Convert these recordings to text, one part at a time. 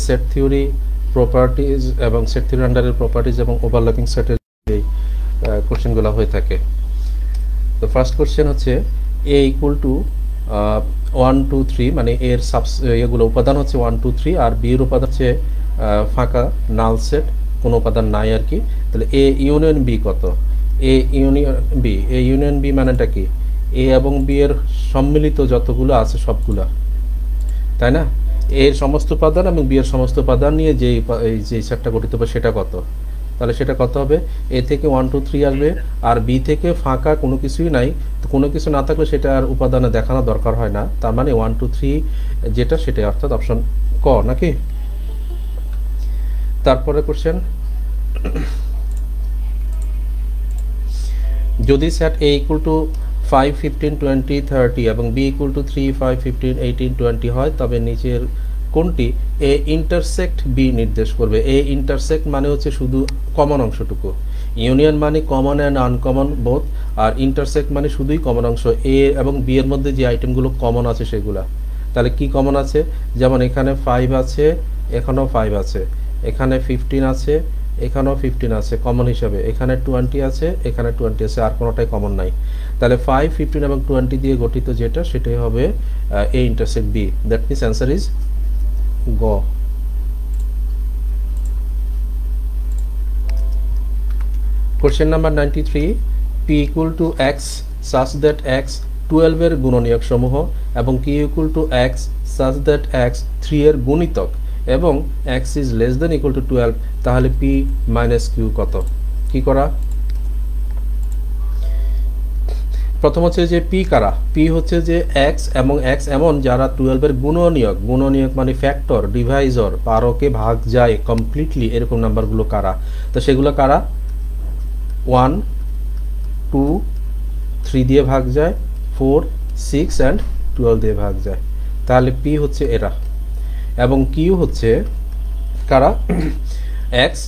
Set theory properties এবং set theory আন্ডারের properties এবং overlapping সেটের এই কোশ্চেনগুলো হয়ে থাকে। তো ফার্স্ট কোশ্চেন হচ্ছে এ ইকুয়াল টু 1 2 3, মানে এর এগুলো উপাদান হচ্ছে 1 2 3 আর বি এর উপাদান হচ্ছে ফাঁকা নাল সেট, কোনো উপাদান নাই আর কি। তাহলে এ ইউনিয়ন বি কত? এ ইউনিয়ন বি মানেটা কি? এ এবং বি এর সম্মিলিত যতগুলো আছে সবগুলা, তাই না? এর সমস্ত উপাদান এবং বি এর সমস্ত উপাদান নিয়ে যে সেটটা গঠিত হবে সেটা কত? তাহলে সেটা কত হবে? এ থেকে 1 2 3 আসবে আর বি থেকে ফাঁকা কোনো কিছুই নাই, তো কোনো কিছু না থাকলে সেটা আর উপাদানে দেখানো দরকার হয় না। তার মানে 1 2 3 যেটা সেটাই, অর্থাৎ অপশন ক নাকি? তারপরে কোশ্চেন, যদি সেট এ ইকুয়াল টু 5 15 20 30 এবং বি ইকুয়াল টু 3 5 15 18 20 হয়, তবে নিচের কোনটি এ ইন্টারসেক্ট বি নির্দেশ করবে? এ ইন্টারসেক্ট মানে হচ্ছে শুধু কমন অংশটুকু, ইউনিয়ন মানে কমন অ্যান্ড আনকমন বোথ, আর ইন্টারসেক্ট মানে শুধুই কমন অংশ। এ এবং বি এর মধ্যে যে আইটেমগুলো কমন আছে সেগুলা। তাহলে কি কমন আছে? যেমন এখানে 5 আছে, এখানেও 5 আছে, এখানে 15 আছে, এখানেও 15 আছে কমন হিসাবে, এখানে 20 আছে, এখানে 20 আছে, আর কোনোটাই কমন নাই। তাহলে 5 15 এবং 20 দিয়ে গঠিত যেটা সেটাই হবে A intersect B. That means answer is গ। Question number 93, P equal to x such that x 12 এর গুণনীয়ক সমূহ এবং Q equal to x such that x 3 এর গুণিতক এবং x is less than equal to 12, তাহলে পি মাইনাস কিউ কত? কি করা? প্রথম হচ্ছে যে পি কারা? পি হচ্ছে যে এক্স এবং এক্স এমন যারা 12 এর গুণনীয়ক, গুণনীয়ক মানে ফ্যাক্টর, ডিভাইজর, 12কে ভাগ যায় কমপ্লিটলি, এরকম নাম্বারগুলো কারা? তো সেগুলো কারা? 1 2 3 দিয়ে ভাগ যায়, 4 6 অ্যান্ড 12 দিয়ে ভাগ যায়, তাহলে পি হচ্ছে এরা। এবং কিউ হচ্ছে কারা? X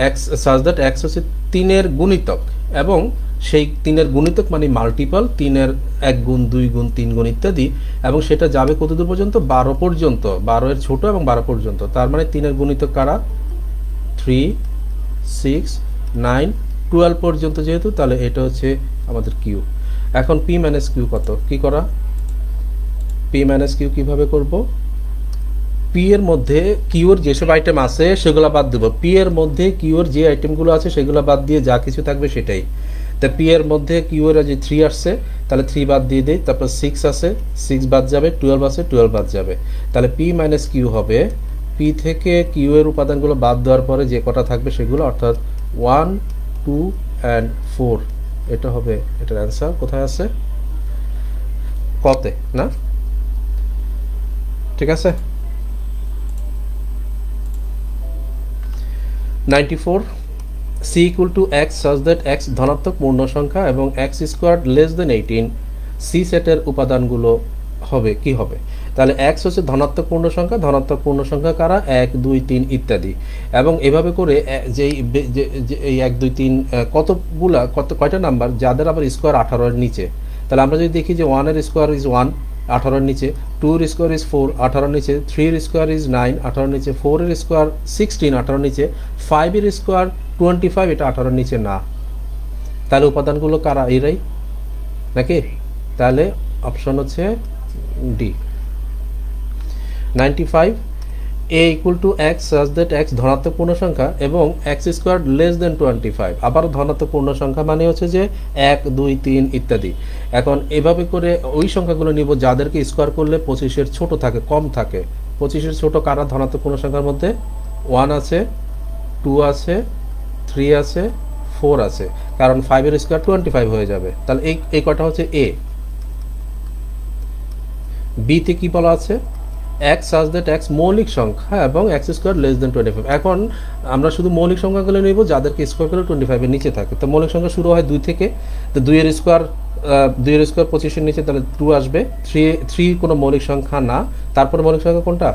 x such that x হচ্ছে 3 এর গুণিতক এবং সেই 3 এর গুণিতক মানে মাল্টিপল, 3 এর 1 গুণ 2 গুণ 3 গুণ ইত্যাদি, এবং সেটা যাবে কতদূর পর্যন্ত? 12 পর্যন্ত, 12 এর ছোট এবং 12 পর্যন্ত। তার মানে 3 এর গুণিতক কারা? 3 6 9 12 পর্যন্ত যেহেতু, তাহলে এটা হচ্ছে আমাদের কিউ। এখন পি মাইনাস কিউ কত? কি করা? পি মাইনাস কিউ কীভাবে করব? পি এর মধ্যে কিউর যেসব আইটেম আছে সেগুলো বাদ দেবো, পি এর মধ্যে কিউর যে আইটেমগুলো আছে সেগুলো বাদ দিয়ে যা কিছু থাকবে সেটাই। তা পি এর মধ্যে কিউর যে 3 আসছে, তাহলে 3 বাদ দিয়ে দেই, তারপর 6 আছে, 6 বাদ যাবে, 12 আছে, 12 বাদ যাবে, তাহলে পি মাইনাস কিউ হবে পি থেকে কিউ এর উপাদানগুলো বাদ দেওয়ার পরে যে কটা থাকবে সেগুলো, অর্থাৎ 1 2 অ্যান্ড 4, এটা হবে এটার অ্যান্সার। কোথায় আছে? কতে না? ঠিক আছে। 94, C equal to x such that x ধনাত্মক পূর্ণ সংখ্যা এবং x square less than 18, C সেটের উপাদানগুলো হবে কি হবে? তাহলে এক্স হচ্ছে ধনাত্মক পূর্ণ সংখ্যা, ধনাত্মক পূর্ণ সংখ্যা কারা? 1 2 3 ইত্যাদি, এবং এভাবে করে যেই এই 1 2 3 কতগুলা কয়টা নাম্বার যাদের আবার স্কোয়ার 18 এর নিচে। তাহলে আমরা যদি দেখি যে 1 এর স্কোয়ার ইজ 1 18 এর নিচে, 2 এর স্কোয়ার ইজ 4 18 এর নিচে, 3 এর স্কোয়ার ইজ 9 18 এর নিচে, 4 এর স্কোয়ার 16 18 এর নিচে, 5 এর স্কোয়ার 25 এটা 18 এর নিচে না। তাহলে উপাদানগুলো কারা? এরাই নাকি? তাহলে অপশন হচ্ছে D. 95, A equal to x such that x ধনাত্মক পূর্ণ সংখ্যা এবং এক্স স্কোয়ার লেস দেন 25, আবার ধনাত্মক পূর্ণ সংখ্যা মানে হচ্ছে যে 1 2 3 ইত্যাদি। এখন এভাবে করে ওই সংখ্যাগুলো নিব যাদেরকে স্কোয়ার করলে 25-এর ছোট থাকে, কম থাকে। 25-এর ছোট কারা ধনাত্মক পূর্ণ সংখ্যার মধ্যে? 1 আছে, 2 আছে, 3 আছে, 4 আছে, কারণ 5 এর স্কোয়ার 25 হয়ে যাবে। তাহলে এই কটা হচ্ছে এ। বিতে কি বলা আছে? এক্স সাচ দ্যাট এক্স মৌলিক সংখ্যা এবং এক্স স্কোয়ার লেস দেন 25। এখন আমরা শুধু মৌলিক সংখ্যাগুলো নেব যাদেরকে স্কোয়ার করে 25 এর নিচে থাকে। তো মৌলিক সংখ্যা শুরু হয় 2 থেকে, তো 2 এর স্কোয়ার 25 এর নিচে, তাহলে 2 আসবে। 3 কোনো মৌলিক সংখ্যা না। তারপরে মৌলিক সংখ্যা কোনটা?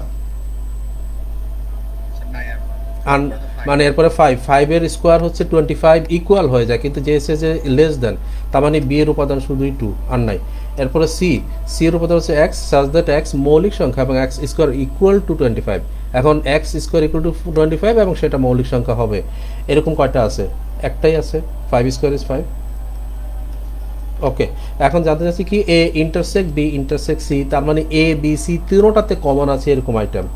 মানে এরপরে 5 এর স্কোয়ার হচ্ছে 25 ইকুয়াল হয়ে যায়, কিন্তু যে এসে যে লেস দেন, তার মানে বি এর উপাদান শুধুই 2 আর নাই। এরপরে সি এর উপাদান হচ্ছে এক্স সাজ দ্যাট এক্স মৌলিক সংখ্যা এবং এক্স স্কোয়ার ইকুয়াল টু 25। এখন এক্স স্কোয়ার ইকুয়াল টু 25 এবং সেটা মৌলিক সংখ্যা হবে। এরকম কয়টা আছে? একটাই আছে, 5 স্কোয়ার ইজ 5। ওকে, এখন জানতে চাচ্ছি কি এ ইন্টারসেক্ট বি ইন্টারসেক্ট সি, তার মানে এ বি সি তিনোটাতে কমন আছে এরকম আইটেম।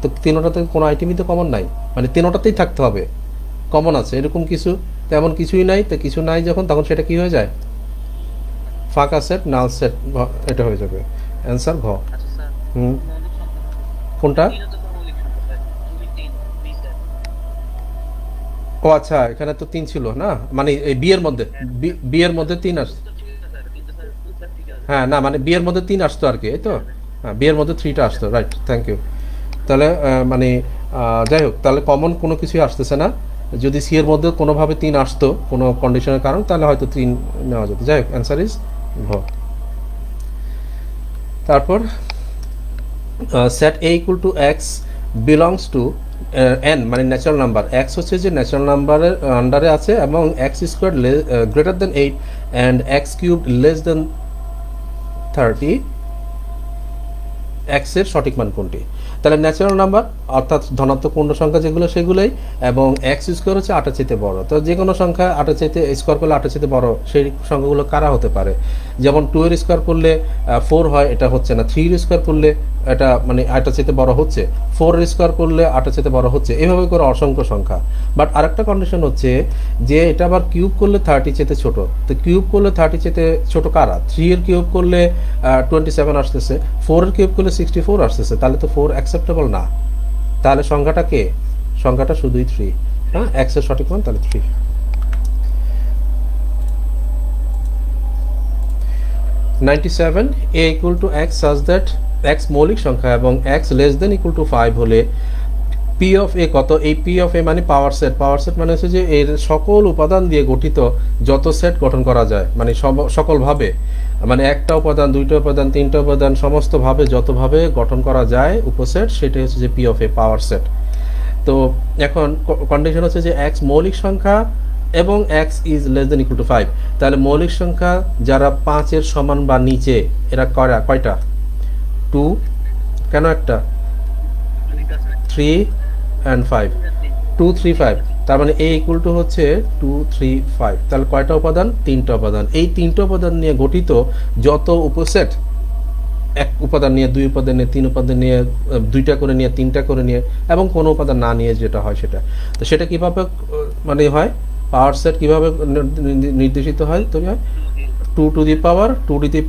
তো তিনোটাতে কোনো আইটেমই তো কমন নাই, মানে তিনোটাতেই থাকতে হবে কমন আছে এরকম কিছু, তেমন কিছুই নাই। তো কিছু নাই যখন, তখন সেটা কি হয়ে যায়? ফাঁকা সেট, নাল সেট, এটা হয়ে যাবে অ্যান্সার ঘ। হুম, কোনটা? ও আচ্ছা, এখানে তো 3 ছিল না, মানে এই বি এর মধ্যে, বি এর মধ্যে 3 আসছে। হ্যাঁ না, মানে বি এর মধ্যে 3 আসতো আর কি, এই তো। হ্যাঁ, বি এর মধ্যে 3টা আসতো, রাইট, থ্যাংক ইউ। তাহলে মানে যাই হোক, তাহলে কমন কোনো কিছুই আসতেছে না। যদি সি এর মধ্যে কোনোভাবে 3 আসতো কোনো কন্ডিশনের কারণ, তাহলে হয়তো 3 নেওয়া যেত। যাই হোক, অ্যান্সার ইজ ঘ। তারপর set A equal to x belongs to N, মানে ন্যাচারাল নাম্বার। এক্স হচ্ছে যে ন্যাচারাল নাম্বারের আন্ডারে আছে এবং x square greater than 8 and x cube less than 30, x এর সঠিক মান কোনটি? তাহলে ন্যাচারাল নাম্বার অর্থাৎ ধনাত্মক পূর্ণ সংখ্যা যেগুলো সেগুলোই, এবং এক্স স্কোয়ার হচ্ছে 8 এর চাইতে বড়। তো যে কোনো সংখ্যা 8 এর চাইতে স্কোয়ার করলে 8 এর চাইতে বড়, সেই সংখ্যাগুলো কারা হতে পারে? যেমন 2 এর স্কোয়ার করলে 4 হয়, এটা হচ্ছে না। 3 এর স্কোয়ার করলে এটা মানে 8 এর চাইতে বড় হচ্ছে। 4 এর স্কোয়ার করলে 8 এর চাইতে বড় হচ্ছে। এভাবে করে অসংখ্য সংখ্যা। বাট আরেকটা কন্ডিশন হচ্ছে যে এটা আবার কিউব করলে 30 চাইতে ছোট। তো কিউব করলে 30 চাইতে ছোট কারা? 3 এর কিউব করলে 27 আসতেছে, 4 এর কিউব করলে 64 আসতেছে। তাহলে তো 4 অ্যাকসেপ্টেবল না। তাহলে সংখ্যাটা কে? সংখ্যাটা শুধুই 3। হ্যাঁ, এক্স এর সঠিক মান তাহলে 3। 97 a equal to x such that x মৌলিক সংখ্যা এবং x less than equal to 5 হলে p of a কত? এই p of a মানে পাওয়ার সেট। পাওয়ার সেট মানে হচ্ছে যে এর সকল উপাদান দিয়ে গঠিত যত সেট গঠন করা যায়, মানে সকলভাবে, মানে একটা উপাদান, দুইটা উপাদান, তিনটা উপাদান, সমস্তভাবে যতভাবে গঠন করা যায় উপসেট, সেটাই হচ্ছে যে P of A power set. তো এখন কন্ডিশন হচ্ছে যে এক্স মৌলিক সংখ্যা এবং x is less than equal two 5। তাহলে মৌলিক সংখ্যা যারা 5 এর সমান বা নিচে, এরা কয়টা? 2, কেন একটা? 3 and 5, 2 3 5। তার মানে a ইকুয়াল টু হচ্ছে 2 3 5। তাহলে কয়টা উপাদান? 3টা উপাদান। এই 3টা উপাদান নিয়ে গঠিত যত উপসেট, এক উপাদান নিয়ে, দুই উপাদান নিয়ে, তিন উপাদান নিয়ে, দুইটা করে নিয়ে, তিনটা করে নিয়ে, এবং কোনো উপাদান না নিয়ে যেটা হয় সেটা। তো সেটা কিভাবে মানে হয়? পাওয়ার সেট কিভাবে নির্দেশিত হয়, তৈরি হয়? 2 টু দি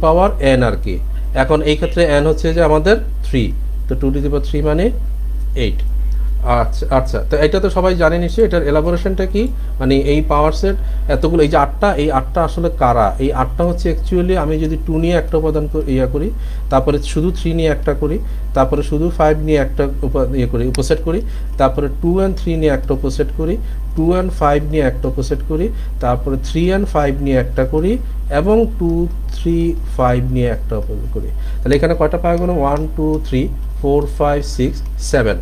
পাওয়ার n আর কি। এখন এই ক্ষেত্রে n হচ্ছে যে আমাদের 3, তো 2 টু দি পাওয়ার 3 মানে 8। আচ্ছা আচ্ছা, তো এটা তো সবাই জানে নিশ্চয়ই। এটার এলাবোরেশনটা কি? মানে এই পাওয়ার সেট এতগুলো, এই যে 8টা, এই 8টা আসলে কারা? এই 8টা হচ্ছে অ্যাকচুয়ালি, আমি যদি 2 নিয়ে একটা উপাদান করি, তারপরে শুধু 3 নিয়ে একটা করি, তারপরে শুধু 5 নিয়ে একটা করি, উপসেট করি, তারপরে 2 and 3 নিয়ে একটা উপসেট করি, 2 and 5 নিয়ে একটা উপসেট করি, তারপরে 3 and 5 নিয়ে একটা করি, এবং 2 3 5 নিয়ে একটা উপসেট করি। তাহলে এখানে কয়টা পাওয়া গেল? 1 2 3 4 5 6 7।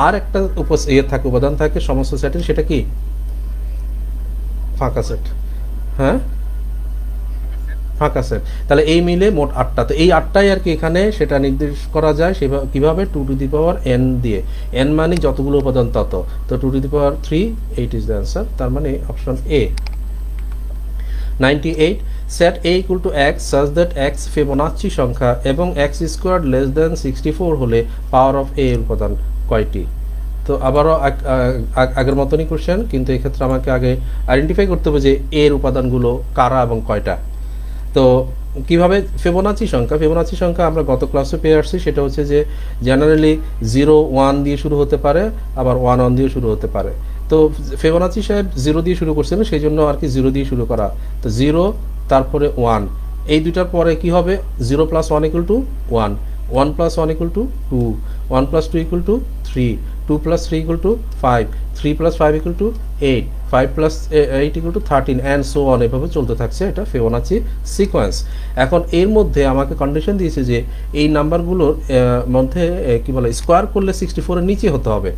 আর একটা থাকে, উপাদান থাকে সমস্ত সেটের, সেটা কি? ফাঁকা সেট। হ্যাঁ, ফাঁকা সেট। তাহলে এই মিলে মোট 8টা। তো এই 8টাই আর কি এখানে সেটা নির্দেশ করা যায় সেভাবে কিভাবে? 2 টু দি পাওয়ার n দিয়ে। n মানে যতগুলো উপাদান তত। তো 2 to the power 3, 8 is the answer. তার মানে option A. 98 set a equal to x such that x Fibonacci সংখ্যা এবং x স্কোয়ার লেস দেন 64 হলে পাওয়ার অফ a এর উপাদান কয়টি? তো আবারও আগের মতনই কোশ্চেন, কিন্তু এক্ষেত্রে আমাকে আগে আইডেন্টিফাই করতে হবে যে এর উপাদানগুলো কারা এবং কয়টা। তো কিভাবে? ফিবোনাচি সংখ্যা আমরা গত ক্লাসে পেয়ে আসছি। সেটা হচ্ছে যে জেনারেলি 0 1 দিয়ে শুরু হতে পারে, আবার 1 1 দিয়ে শুরু হতে পারে। তো ফিবোনাচি সাহেব 0 দিয়ে শুরু করছেন, সেই জন্য আর কি 0 দিয়ে শুরু করা। তো 0 তারপরে 1, এই দুটার পরে কি হবে? 0 + 1 = 1, 1 + 1 = 2, 1 + 2 = 3, 2 + 3 = 5, 3 + 5 = 8, 5 + 8 = 13 and so on। এভাবে চলতে থাকছে, এটা ফিবোনাচি সিকোয়েন্স। এখন এর মধ্যে আমাকে কন্ডিশন দিয়েছে যে এই নাম্বারগুলোর মধ্যে কি বলে, স্কোয়ার করলে 64 এর নিচে হতে হবে।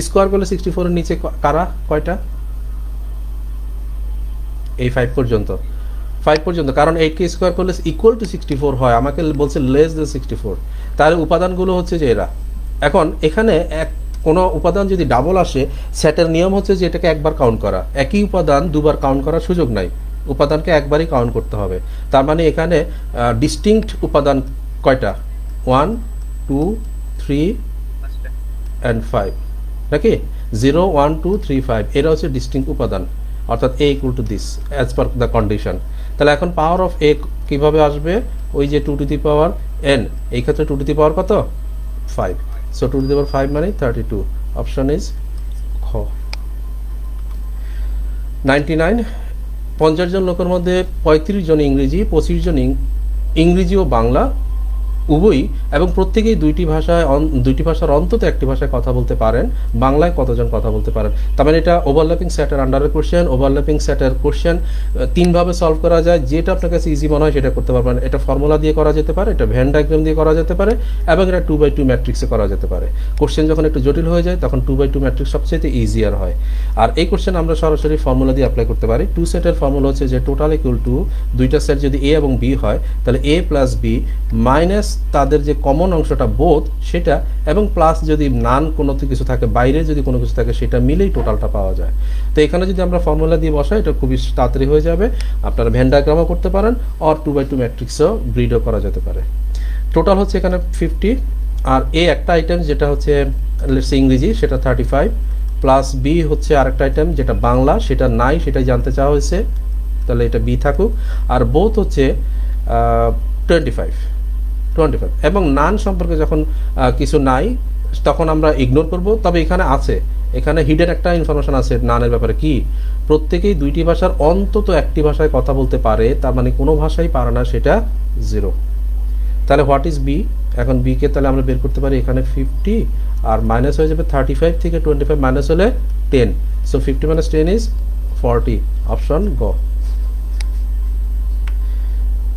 স্কোয়ার করলে 64 এর নিচে কারা? কয়টা? এই 5 পর্যন্ত। 5 পর্যন্ত, কারণ 8কে স্কোয়ার করলে ইকুয়াল টু 64 হয়, আমাকে বলছে লেস দেন 64, তাহলে উপাদানগুলো হচ্ছে যে এরা। এখন এখানে কোনো উপাদান যদি ডাবল আসে, সেটের নিয়ম হচ্ছে যে এটাকে একবার কাউন্ট করা, একই উপাদান দুবার কাউন্ট করার সুযোগ নাই, উপাদানকে একবারই কাউন্ট করতে হবে। তার মানে এখানে ডিস্টিংক্ট উপাদান কয়টা, 1 2 3 and 5 নাকি, 0 1 2 3 5 এরা হচ্ছে ডিস্টিংক্ট উপাদান, অর্থাৎ a equal to this as per the condition। তাহলে এখন পাওয়ার অফ a কিভাবে আসবে, ওই যে 2 to the power n, এই ক্ষেত্রে 2 to the power কত 5, so 2 to the power 5 মানে 32, অপশন ইজ খ। 99, 50 জন লোকের মধ্যে 35 জন ইংরেজি, 25 জন ইংরেজি ও বাংলা উভয়ই, এবং প্রত্যেকেই দুইটি ভাষার অন্তত একটি ভাষায় কথা বলতে পারেন, বাংলায় কতজন কথা বলতে পারেন। তার মানে এটা ওভারল্যাপিং সেটের আন্ডারের কোশ্চেন। ওভারল্যাপিং সেটের কোশ্চেন তিনভাবে সলভ করা যায়, যেটা আপনার কাছে ইজি মনে হয় সেটা করতে পারবেন। এটা ফর্মুলা দিয়ে করা যেতে পারে, এটা ভেন ডায়াগ্রাম দিয়ে করা যেতে পারে, এবং এটা 2x2 ম্যাট্রিক্সে করা যেতে পারে। কোশ্চেন যখন একটু জটিল হয়ে যায় তখন 2x2 ম্যাট্রিক্স সবচেয়ে ইজিয়ার হয়। আর এই কোশ্চেন আমরা সরাসরি ফর্মুলা দিয়ে অ্যাপ্লাই করতে পারি। 2 সেটের ফর্মুলা হচ্ছে যে টোটাল ইকুয়াল টু, দুইটা সেট যদি a এবং b হয় তাহলে a প্লাস b মাইনাস তাদের যে কমন অংশটা বোথ সেটা, এবং প্লাস যদি নান কোনো কিছু থাকে, বাইরে যদি কোনো কিছু থাকে, সেটা মিলেই টোটালটা পাওয়া যায়। তো এখানে যদি আমরা ফর্মুলা দিয়ে বসাই এটা খুবই তাড়াতাড়ি হয়ে যাবে। আপনারা ভেন ডায়াগ্রামও করতে পারেন, আর 2x2 ম্যাট্রিক্সও গ্রিডও করা যেতে পারে। টোটাল হচ্ছে এখানে 50, আর a একটা আইটেম যেটা হচ্ছে ইংরেজি সেটা 35, প্লাস b হচ্ছে আরেকটা আইটেম যেটা বাংলা, সেটা নাই, সেটাই জানতে চাওয়া হয়েছে, তাহলে এটা b থাকুক। আর বোথ হচ্ছে 25, এবং নান সম্পর্কে যখন কিছু নাই তখন আমরা ইগনোর করব। তবে এখানে আছে, এখানে হিডেন একটা ইনফরমেশন আছে নানের ব্যাপারে, কি প্রত্যেকেই দুইটি ভাষার অন্তত একটি ভাষায় কথা বলতে পারে, তার মানে কোনো ভাষাই পারে না, সেটা 0। তাহলে হোয়াট ইজ বি, এখন বি কে তাহলে আমরা বের করতে পারি, এখানে 50 আর মাইনাস হয়ে যাবে 35 থেকে 25 মাইনাস হলে 10, সো 50 minus 10 ইজ 40, অপশন গ।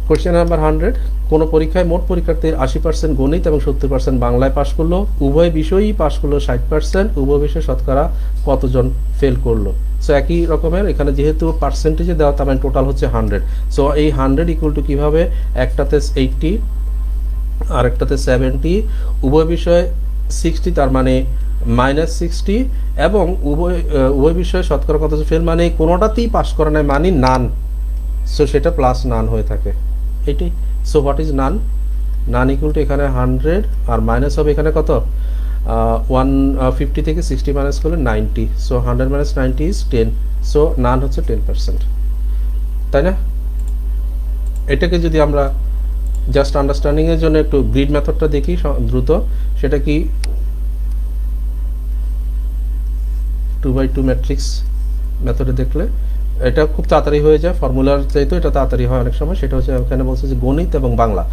কোশ্চেন নাম্বার 100, কোনো পরীক্ষায় মোট পরীক্ষার্থীর 80% গণিত এবং 70% বাংলায় পাশ করলো, উভয় বিষয়ই পাশ করলো 60%, উভয় বিষয়ে শতকরা কতজন ফেল করলো। সো একই রকমের এখানে যেহেতু পার্সেন্টেজে দেওয়া, তার মানে টোটাল হচ্ছে 100। সো এই 100 ইকুয়াল টু কীভাবে, একটাতে 80 আরেকটাতে 70, উভয় বিষয়ে 60, তার মানে -60, এবং উভয় বিষয়ে শতকরা কতজন ফেল মানে কোনোটাতেই পাশ করে নাই মানে নান, সো সেটা প্লাস নান হয়ে থাকে এইটাই। So what is none, none equal to এখানে 100 আর মাইনাস হবে এখানে কত 150 থেকে 60 মাইনাস করলে 90, সো 100 minus 90 ইজ 10, সো নান হচ্ছে 10%, তাই না? এটাকে যদি আমরা জাস্ট আন্ডারস্ট্যান্ডিং এর জন্য একটু গ্রিড মেথডটা দেখি দ্রুত, সেটা কি 2x2 ম্যাট্রিক্স মেথডে দেখলে এটা খুব তাড়াতাড়ি হয়ে যায়, ফর্মুলার চাইতে এটা তাড়াতাড়ি হয় অনেক সময়। সেটা হচ্ছে এখানে বলছে যে গণিত এবং বাংলা,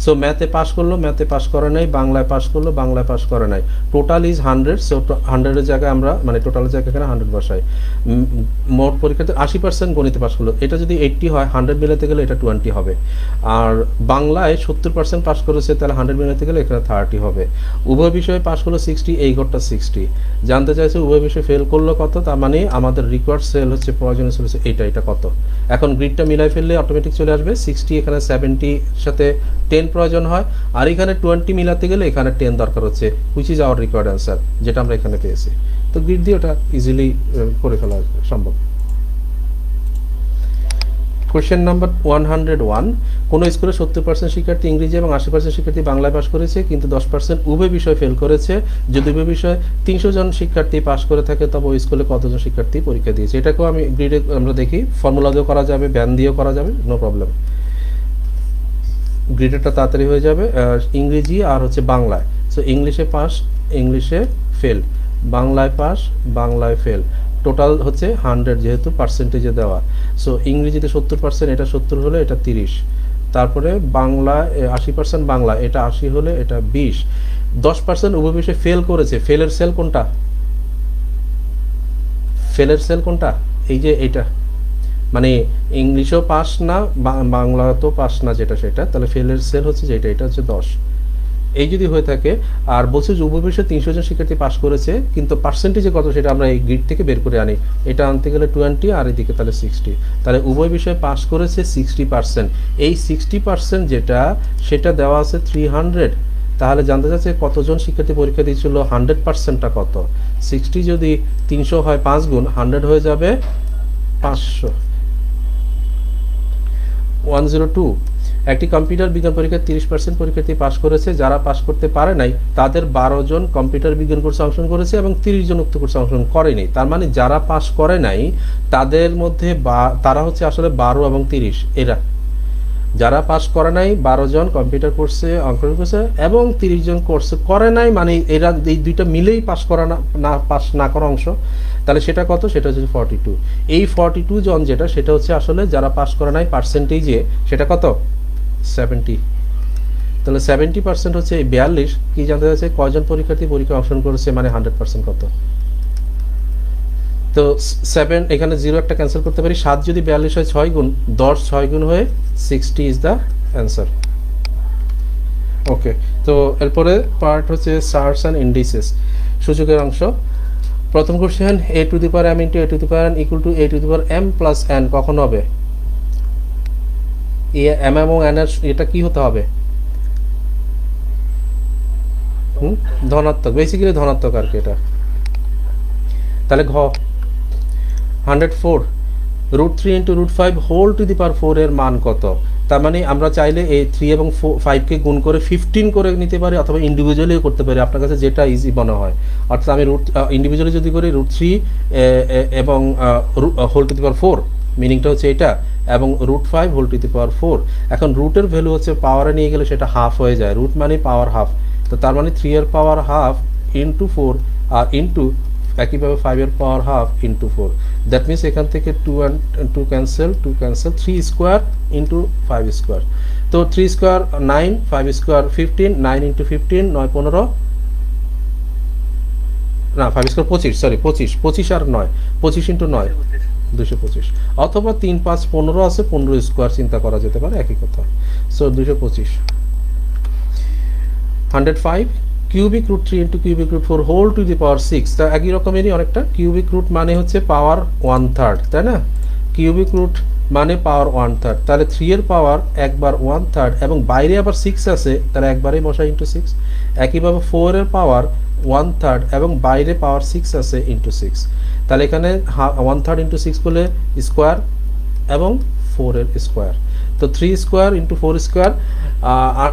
সো ম্যাথে পাস করলো, ম্যাথে পাস করে নাই, বাংলায় পাস করলো, বাংলায় পাস করে নাই, টোটাল ইজ 100, সো 100-এর জায়গায় আমরা মানে টোটালের জায়গায় এখানে 100 বসাই। মোট পরীক্ষাতে 80% গণিতে পাস করলো, এটা যদি 80 হয় 100 মিলাতে গেলে এটা 20 হবে। আর বাংলায় 70% পাস করেছে, তাহলে 100 মিলাতে গেলে এখানে 30 হবে। উভয় বিষয়ে পাস করলো 60, এই ঘরটা 60। জানতে চাইছে উভয় বিষয়ে ফেল করলো কত, তার মানে আমাদের রিকোয়ার্ড সেল হচ্ছে প্রয়োজনীয় সেল এটা কত। এখন গ্রিডটা মিলাই ফেললে অটোমেটিক চলে আসবে 60, এখানে 70 সাথে 10 প্রয়োজন হয়, আর এখানে 20 মিলাতে গেলে এখানে 10 দরকার হচ্ছে, which is our required answer, যেটা আমরা এখানে পেয়েছি। তো গ্রিড দিয়ে ওটা ইজিলি করে ফেলা সম্ভব। কোশ্চেন নাম্বার 101, কোনো স্কুলে 70% শিক্ষার্থী ইংরেজি এবং 80% শিক্ষার্থী বাংলায় পাস করেছে, কিন্তু 10% উভয় বিষয় ফেল করেছে। যদি উভয় বিষয় 300 জন শিক্ষার্থী পাস করে থাকে, তবে ওই স্কুলে কতজন শিক্ষার্থী পরীক্ষা দিয়েছে। এটাকেও আমি গ্রিডে আমরা দেখি, ফর্মুলা দিয়েও করা যাবে, ব্যান দিয়েও করা যাবে, নো প্রবলেম। গ্রিডেরটা তাড়াতাড়ি হয়ে যাবে। ইংরেজি আর হচ্ছে বাংলায়, সো ইংলিশে পাস, ইংলিশে ফেল, বাংলায় পাস, বাংলায় ফেল, টোটাল হচ্ছে 100 যেহেতু পার্সেন্টেজে দেওয়া। সো ইংরেজিতে 70%, এটা 70 হলে এটা 30, তারপরে বাংলা 80% বাংলা, এটা 80 হলে এটা 20, 10% উভয় বিষয়ে ফেল করেছে। ফেলের সেল কোনটা, ফেলের সেল কোনটা, এই যে এইটা, মানে ইংলিশও পাস না, বাংলাতেও পাস না, যেটা সেটা, তাহলে ফেলের সেল হচ্ছে যেটা, এটা হচ্ছে 10। এই যদি হয়ে থাকে, আর বলছে যে উভয় বিষয়ে 300 জন শিক্ষার্থী পাস করেছে, কিন্তু পার্সেন্টেজে কত সেটা আমরা এই গ্রিড থেকে বের করে আনি। এটা আনতে গেলে 20 আর এদিকে তাহলে 60, তাহলে উভয় বিষয়ে পাস করেছে 60%। এই 60% যেটা সেটা দেওয়া আছে 300। তাহলে জানতে চাচ্ছে কতজন শিক্ষার্থী পরীক্ষা দিয়েছিল, 100%টা কত। 60 যদি 300 হয় 5 গুণ, 100 হয়ে যাবে 500। 102, একটি কম্পিউটার বিজ্ঞান পরীক্ষায় 30% পরীক্ষার্থী পাস করেছে, যারা পাস করতে পারে নাই তাদের 12 জন কম্পিউটার বিজ্ঞান কোর্সে অংশগ্রহণ করেছে এবং 30 জন উক্ত কোর্সে অংশগ্রহণ করেনি। তার মানে যারা পাস করে নাই তাদের মধ্যে তারা হচ্ছে আসলে 12 এবং 30, এরা যারা পাস করে নাই 12 জন কম্পিউটার কোর্সে অংশগ্রহণ করেছে এবং 30 জন কোর্সে করে নাই, মানে এরা এই দুইটা মিলেই পাস করা না পাস না করা অংশ। তাহলে সেটা কত, সেটা হচ্ছে 42। এই 42 জন যেটা সেটা হচ্ছে আসলে যারা পাস করে নাই পার্সেন্টেজে, সেটা কত 70। তাহলে 70% হচ্ছে এই 42। কি জানতে চাচ্ছে, কয়জন পরীক্ষার্থী পরীক্ষা অংশগ্রহণ করেছে, মানে 100% কত। তো 7 এখানে 0 একটা ক্যান্সেল করতে পারি। 7 যদি 42 হয় 6 গুণ, 10 6 গুণ হয়ে 60 ইজ দ্য অ্যান্সার। ওকে, তো এরপরে পার্ট হচ্ছে সার্চ অ্যান্ড ইন্ডিসেস, সূচকের অংশ। প্রথম question, a to the power m into a to the power n equal to a to the power m plus n কখন হবে? m এবং n এর এটা কি হতে হবে? ধনাত্মক, বেসিক্যালি ধনাত্মক আর কি এটা। তাহলে ঘ 104 √3 into √5 whole to the power 4 এর মান কত? তার মানে আমরা চাইলে এই 3 এবং 5 কে গুণ করে 15 করে নিতে পারি, অথবা ইন্ডিভিজুয়ালিও করতে পারি, আপনার কাছে যেটা ইজি মনে হয়। অর্থাৎ আমি ইন্ডিভিজুয়ালি যদি করি √3 এবং হোল টু দি পাওয়ার 4, মিনিংটা হচ্ছে এটা, এবং √5 হোল টু দি পাওয়ার 4। এখন রুটের ভ্যালু হচ্ছে পাওয়ারে নিয়ে গেলে সেটা হাফ হয়ে যায়, রুট মানে পাওয়ার হাফ। তো তার মানে 3 এর পাওয়ার হাফ ইন্টু 4 আর ইন্টু একইভাবে 5 এর power half into 4। That means এখান থেকে 2 and 2 cancel, 3 square into 5 square. তো 3 স্কোয়ার 9, 5 স্কোয়ার 15, 9 ইন্টু 15 9 15, না 5 স্কোয়ার 25, সরি 25 আর 9, 25 ইন্টু 9 225, অথবা 3 5 15 আছে, 15 স্কোয়ার চিন্তা করা যেতে পারে, একই কথা। So 225। 105 cubic root 3 into cubic root 4 whole to the power 6। তা একই রকমেরই অনেকটা। কিউবিক রুট মানে হচ্ছে পাওয়ার 1/3, তাই না? কিউবিক রুট মানে পাওয়ার 1/3, তাহলে 3 এর পাওয়ার একবার 1/3 এবং বাইরে আবার 6 আছে, তাহলে একবারেই বসা ইন্টু 6। একইভাবে 4 এর পাওয়ার 1/3 এবং বাইরে পাওয়ার 6 আছে ইন্টু 6। তাহলে এখানে 1/3 ইন্টু 6 করলে স্কোয়ার এবং 4 এর স্কোয়ার। তো 3 স্কোয়ার ইন্টু 4 স্কোয়ার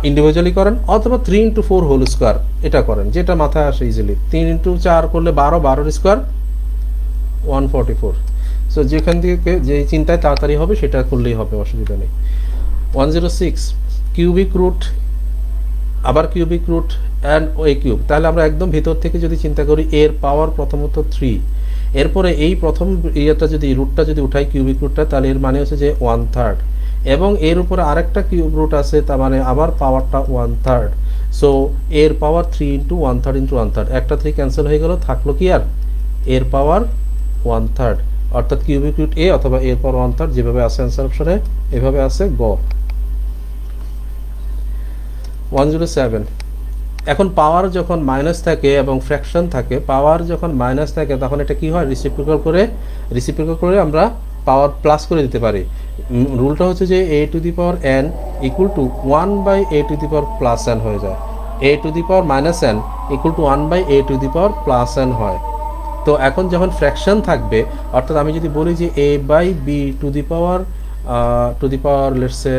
ইন্ডিভিজুয়ালি করেন, অথবা 3 ইন্টু 4 হোল স্কোয়ার এটা করেন, যেটা মাথায় আসে ইজিলি। 3 ইন্টু 4 করলে 12, 12 স্কোয়ার 144। সো যেখান থেকে যে চিন্তায় তাড়াতাড়ি হবে সেটা করলেই হবে, অসুবিধা নেই। 106 কিউবিক রুট, আবার cubic root and a cube. তাহলে আমরা একদম ভিতর থেকে যদি চিন্তা করি, এর পাওয়ার প্রথমত 3, এরপরে এই প্রথম ইয়েটা যদি রুটটা যদি উঠাই কিউবিক রুটটা, তাহলে এর মানে হচ্ছে যে 1/3, এবং এর উপরে আরেকটা কিউব রুট আছে, তার মানে আবার পাওয়ারটা 1/3। সো এর পাওয়ার 3 ইন্টু 1/3 ইন্টু 1/3, একটা 3 ক্যান্সেল হয়ে গেল, থাকলো কি আর এর পাওয়ার 1/3, অর্থাৎ কিউবিক রুট এ অথবা এর পাওয়ার 1/3 যেভাবে আছে অ্যান্সার অপশনে এভাবে আছে গ। 107 এখন পাওয়ার যখন মাইনাস থাকে এবং ফ্র্যাকশন থাকে, পাওয়ার যখন মাইনাস থাকে তখন এটা কি হয়, রেসিপ্রোকাল করে আমরা পাওয়ার প্লাস করে দিতে পারি। রুলটা হচ্ছে যে a to the power n equal to 1/a two the power plus n হয়ে যায়। a to the power minus n equal to 1/a two the power plus n হয়। তো এখন যখন ফ্র্যাকশন থাকবে, অর্থাৎ আমি যদি বলি যে a/b two the power let's say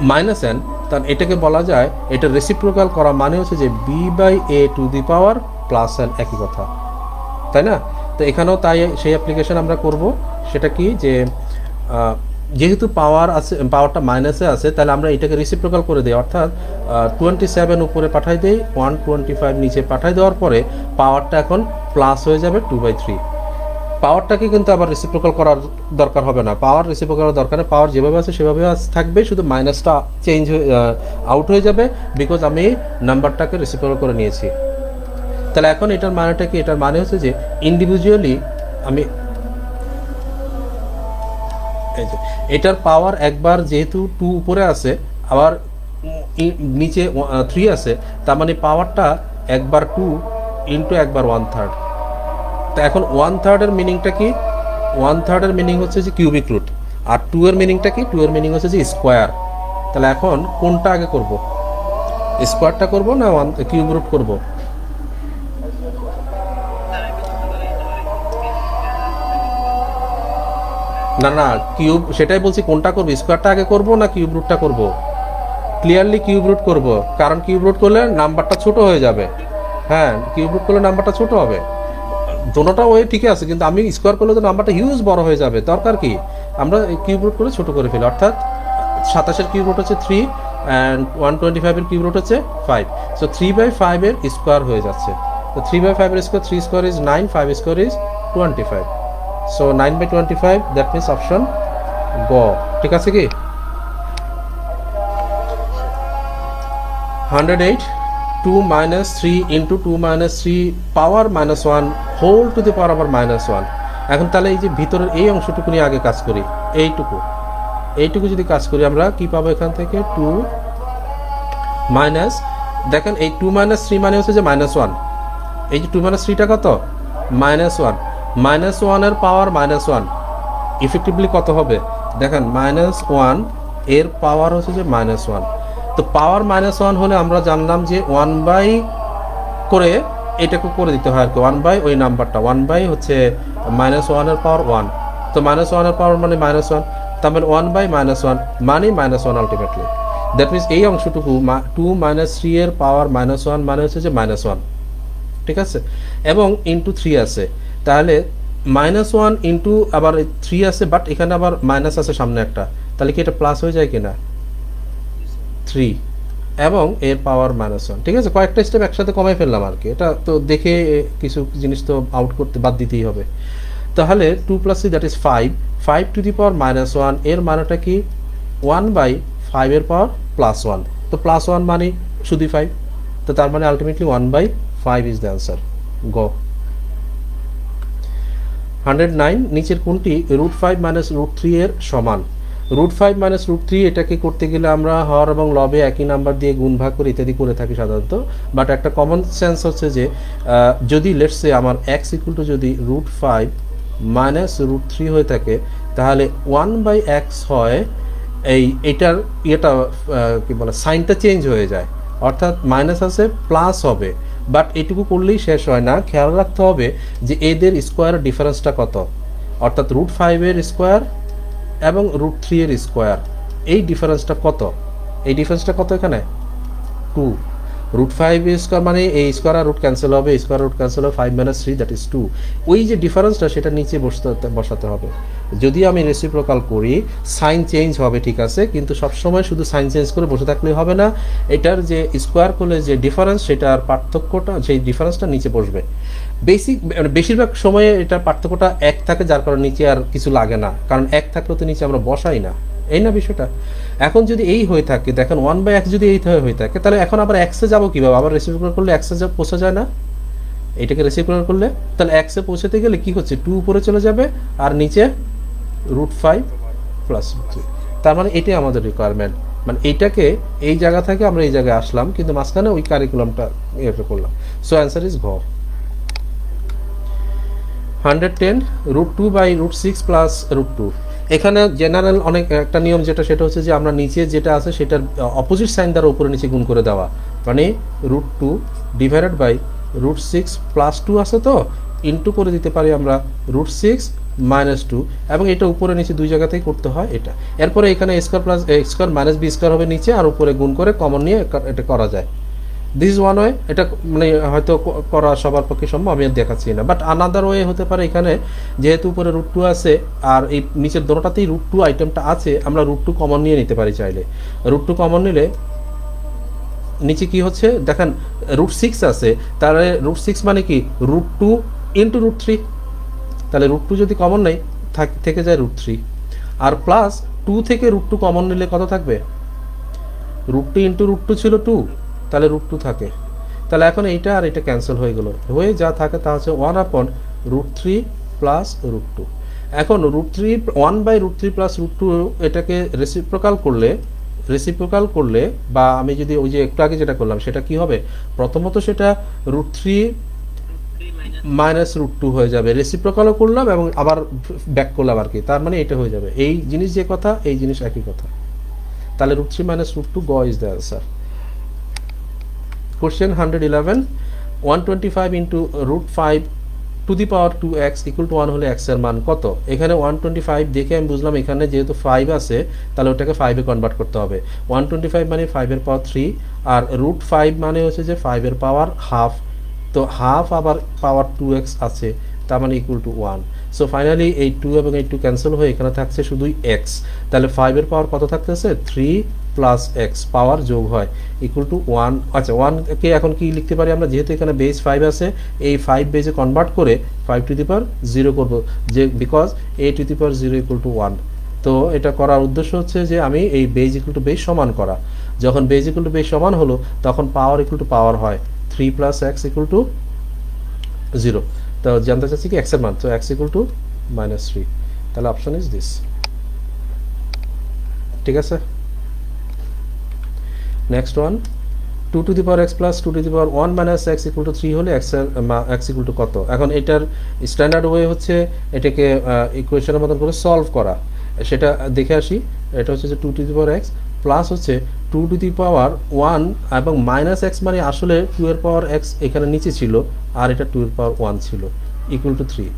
minus n, তাহলে এটাকে বলা যায়, এটা রেসিপ্রোকাল করা মানে হচ্ছে যে b/a two the power plus n, একই কথা, তাই না? তো এখানেও তাই সেই অ্যাপ্লিকেশন আমরা করব। সেটা কি, যে যেহেতু পাওয়ার আছে, পাওয়ারটা মাইনাসে আছে, তাহলে আমরা এটাকে রেসিপ্রোকাল করে দিই, অর্থাৎ 27 উপরে পাঠাই দেই, 125 নিচে পাঠাই দেওয়ার পরে পাওয়ারটা এখন প্লাস হয়ে যাবে 2/3। পাওয়ারটাকে কিন্তু আবার রেসিপ্রোকাল করার দরকার হবে না, পাওয়ার রেসিপ্রোকাল করার দরকার নেই, পাওয়ার যেভাবে আছে সেভাবে থাকবে, শুধু মাইনাসটা চেঞ্জ হয়ে আউট হয়ে যাবে, বিকজ আমি নাম্বারটাকে রেসিপ্রোকাল করে নিয়েছি। তাহলে এখন এটার মানেটা কি, এটার মানে হচ্ছে যে ইন্ডিভিজুয়ালি আমি এটার পাওয়ার একবার যেহেতু 2 উপরে আছে, আবার নিচে 3 আছে, তার মানে পাওয়ারটা একবার 2 ইন্টু একবার 1/3। তো এখন 1/3 এর মিনিংটা কি? 1/3 এর মিনিং হচ্ছে যে কিউবিক রুট, আর 2 এর মিনিংটা কি? 2 এর মিনিং হচ্ছে যে স্কোয়ার। তাহলে এখন কোনটা আগে করব, স্কোয়ারটা করব না কিউব রুট করব? না না, কিউব, সেটাই বলছি, কোনটা করব, স্কোয়ারটা আগে করব না কিউব রুটটা করব? ক্লিয়ারলি কিউব রুট করব, কারণ কিউব রুট করলে নাম্বারটা ছোট হয়ে যাবে। হ্যাঁ, কিউব রুট করলে নাম্বারটা ছোট হবে। দোনোটা ওয়ে ঠিক আছে, কিন্তু আমি স্কোয়ার করলে তো নাম্বারটা হিউজ বড় হয়ে যাবে, দরকার কি আমরা কিউব রুট করে ছোট করে ফেলি। অর্থাৎ 27-এর কিউব রুট হচ্ছে 3 অ্যান্ড 125-এর কিউব রুট হচ্ছে 5। সো 3/5 এর স্কোয়ার হয়ে যাচ্ছে। তো 3/5 এর square, 3 square is 9, 5 square is 25। So 9/25, that means option গ। ঠিক আছে কি? 108 2 minus 3 into 2 minus 3 power minus 1 whole to the power আবার -1। এখন তাহলে এই যে ভিতরের এই অংশটুকু নিয়ে আগে কাজ করি, এইটুকু যদি কাজ করি আমরা কি পাবো এখান থেকে? 2 মাইনাস, দেখেন এই 2 minus 3 মানে হচ্ছে যে -1। এই যে 2 minus 3টা কত? -1। -1 এর পাওয়ার -1 ইফেক্টিভলি কত হবে? দেখেন -1 এর পাওয়ার হচ্ছে যে -1। তো পাওয়ার -1 হলে আমরা জানলাম যে 1/, করে এটাকে করে দিতে হয় আর কি, 1/, ওই নাম্বারটা 1/, হচ্ছে -1 এর পাওয়ার 1। তো -1 এর পাওয়ার মানে -1, তার মানে 1/, -1 মানে -1 আলটিমেটলি। দ্যাট মিনস এই অংশটুকু 2 minus 3 এর পাওয়ার -1 মানে হচ্ছে যে -1। ঠিক আছে, এবং ইন্টু 3 আছে, তাহলে -1 ইন্টু আবার 3 আছে, বাট এখানে আবার মাইনাস আছে সামনে একটা, তাহলে কি এটা প্লাস হয়ে যায় কিনা? 3 এবং এর পাওয়ার -1। ঠিক আছে, কয়েকটা স্টেপ একসাথে কমাই ফেললাম আর কি, এটা তো দেখে কিছু জিনিস তো আউট করতে বাদ দিতেই হবে। তাহলে 2 + 3 দ্যাট ইজ 5 টু দি পাওয়ার -1 এর মানেটা কি? 1/5 এর পাওয়ার +1। তো +1 মানে শুধু 5, তো তার মানে আলটিমেটলি 1/5 ইজ দ্য অ্যান্সার। গো। 109 নিচের কোনটি √5 - √3 এর সমান? √5 - √3 এটাকে করতে গেলে আমরা হর এবং লবে একই নাম্বার দিয়ে গুণ ভাগ করে ইত্যাদি করে থাকি সাধারণত, বাট একটা কমন সেন্স হচ্ছে যে যদি লেটস সে আমার x = যদি √5 - √3 হয়ে থাকে, তাহলে 1/x হয়, এটার কি বলে, সাইনটা চেঞ্জ হয়ে যায়, অর্থাৎ মাইনাস আছে প্লাস হবে। বাট এটুকু করলেই শেষ হয় না, খেয়াল রাখতে হবে যে এদের স্কোয়ার ডিফারেন্সটা কত, অর্থাৎ √5 এর স্কোয়ার এবং √3 এর স্কোয়ার, এই ডিফারেন্সটা কত? এই ডিফারেন্সটা কত এখানে? 2। √5 এর স্কোয়ার মানে এই স্কোয়ার আর রুট ক্যান্সেল হবে, স্কোয়ার রুট ক্যান্সেল হবে, 5 - 3 দ্যাট ইজ 2। ওই যে ডিফারেন্সটা সেটা নিচে বসাতে হবে। যদি আমি রেসিপ্রোকাল করি সাইন চেঞ্জ হবে, ঠিক আছে, কিন্তু সবসময় শুধু সাইন চেঞ্জ করে বসে থাকলেই হবে না, এটার যে স্কোয়ার করলে যে ডিফারেন্স, সেটার পার্থক্যটা, সেই ডিফারেন্সটা নিচে বসবে। বেশিরভাগ সময়ে এটার পার্থক্যটা 1 থাকে, যার কারণে নিচে আর কিছু লাগে না, কারণ 1 থাকলেও তো নিচে আমরা বসাই না, এই না বিষয়টা। এখন যদি এই হয়ে থাকে, দেখেন 1/x যদি এই হয়ে থাকে, তাহলে এখন আবার x-এ যাবো কিভাবে? আবার রেসিপ্রোকাল করলে x-এ পৌঁছা যায় না? এটাকে রেসিপ্রোকাল করলে তাহলে x-এ পৌঁছাতে গেলে কি হচ্ছে? 2 উপরে চলে যাবে আর নিচে √5 + 3। তার মানে এটাই আমাদের রিকোয়ারমেন্ট, মানে এইটাকে এই জায়গা থেকে আমরা এই জায়গায় আসলাম, কিন্তু মাঝখানে ওই কারিকুলামটা এটা করলাম। সো অ্যান্সার ইজ ঘ। 110 √2/√6 + √2। এখানে জেনারেল অনেক একটা নিয়ম যেটা, সেটা হচ্ছে যে আমরা নিচে যেটা আছে সেটার অপোজিট সাইন দ্বারা উপরে নিচে গুণ করে দেওয়া, মানে √2 ডিভাইডেড বাই √6 + 2 আছে, তো ইন্টু করে দিতে পারি আমরা √6 - 2, এবং এটা উপরে নিচে দুই জায়গাতেই করতে হয় এটা। এরপরে এখানে a² - b² হবে নিচে, আর উপরে গুণ করে কমন নিয়ে এটা করা যায়। দিস ওয়ান ওয়ে, এটা মানে হয়তো করা সবার পক্ষে সম্ভব, আমি আর দেখাচ্ছি না। বাট আনাদার ওয়ে হতে পারে, এখানে যেহেতু উপরে √2 আছে আর এই নিচের দোনোটাতেই √2 আইটেমটা আছে, আমরা √2 কমন নিয়ে নিতে পারি চাইলে। √2 কমন নিলে নিচে কি হচ্ছে দেখেন, √6 আছে, তাহলে √6 মানে কি? √2 × √3, তাহলে √2 যদি কমন নেই থেকে যায় √3, আর প্লাস 2 থেকে √2 কমন নিলে কত থাকবে? √2 × √2 ছিল 2, তাহলে √2 থাকে। তাহলে এখন এইটা আর এটা ক্যান্সেল হয়ে গেল, হয়ে যা থাকে তা হচ্ছে 1/√3 + √2। এখন 1/√3 + √2 এটাকে রেসিপ্রোকাল করলে রেসিপ্রোকাল করলে বা আমি যদি ওই যে একটু আগে যেটা করলাম সেটা কি হবে, প্রথমত সেটা √3 মাইনাস √2 হয়ে যাবে, রেসিপ্রোকালও করলাম এবং আবার ব্যাক করলাম আর কি, তার মানে এটা হয়ে যাবে এই জিনিস যে কথা এই জিনিস একই কথা। তাহলে √3 মাইনাস √2 গ is the answer. Question 111, 125 into √5 to the power 2x equal to 1 হলে x এর মান কত? এখানে 125 দেখে আমি বুঝলাম এখানে যেহেতু 5 আছে তাহলে ওটাকে 5 এ কনভার্ট করতে হবে। 125 মানে 5 এর পাওয়ার 3 আর √5 মানে হচ্ছে যে 5 এর পাওয়ার হাফ, তো হাফ আবার পাওয়ার 2x আছে তার মানে ইকুয়াল টু 1। সো ফাইনালি এই 2 এবং এই 2 ক্যান্সেল হয়ে এখানে থাকছে শুধুই x, তাহলে 5 এর পাওয়ার কত থাকতেছে 3 প্লাস x পাওয়ার যোগ হয় ইকুয়াল টু 1। আচ্ছা 1 কে এখন কি লিখতে পারি আমরা, যেহেতু এখানে বেস 5 আছে এই 5 বেজে কনভার্ট করে 5 টু দি পাওয়ার 0 করব, যে because a to the power 0 equal to 1। তো এটা করার উদ্দেশ্য হচ্ছে যে আমি এই বেজ ইকুয়াল টু বেস সমান করা, যখন বেজ ইকুয়াল টু বেস সমান হলো তখন পাওয়ার ইকুয়াল টু পাওয়ার হয় 3 প্লাস x ইকুয়াল টু 0। তো জানতে চাচ্ছি কি x এর মান, তো x ইকুয়াল টু -3, তাহলে অপশন ইজ দিস। ঠিক আছে, next one, 2 to the power x plus 2 to the power 1 minus x equal two 3 হলে x ইকুয়াল টু কত? এখন এটার স্ট্যান্ডার্ড ওয়ে হচ্ছে এটাকে ইকুয়েশনের মতন করে সলভ করা, সেটা দেখে আসি। এটা হচ্ছে যে 2 to the power x plus হচ্ছে 2 টু দি পাওয়ার 1 এবং মাইনাস x মানে আসলে 2 এর পাওয়ার x এখানে নিচে ছিল আর এটা 2 এর পাওয়ার 1 ছিল ইকুয়াল টু 3।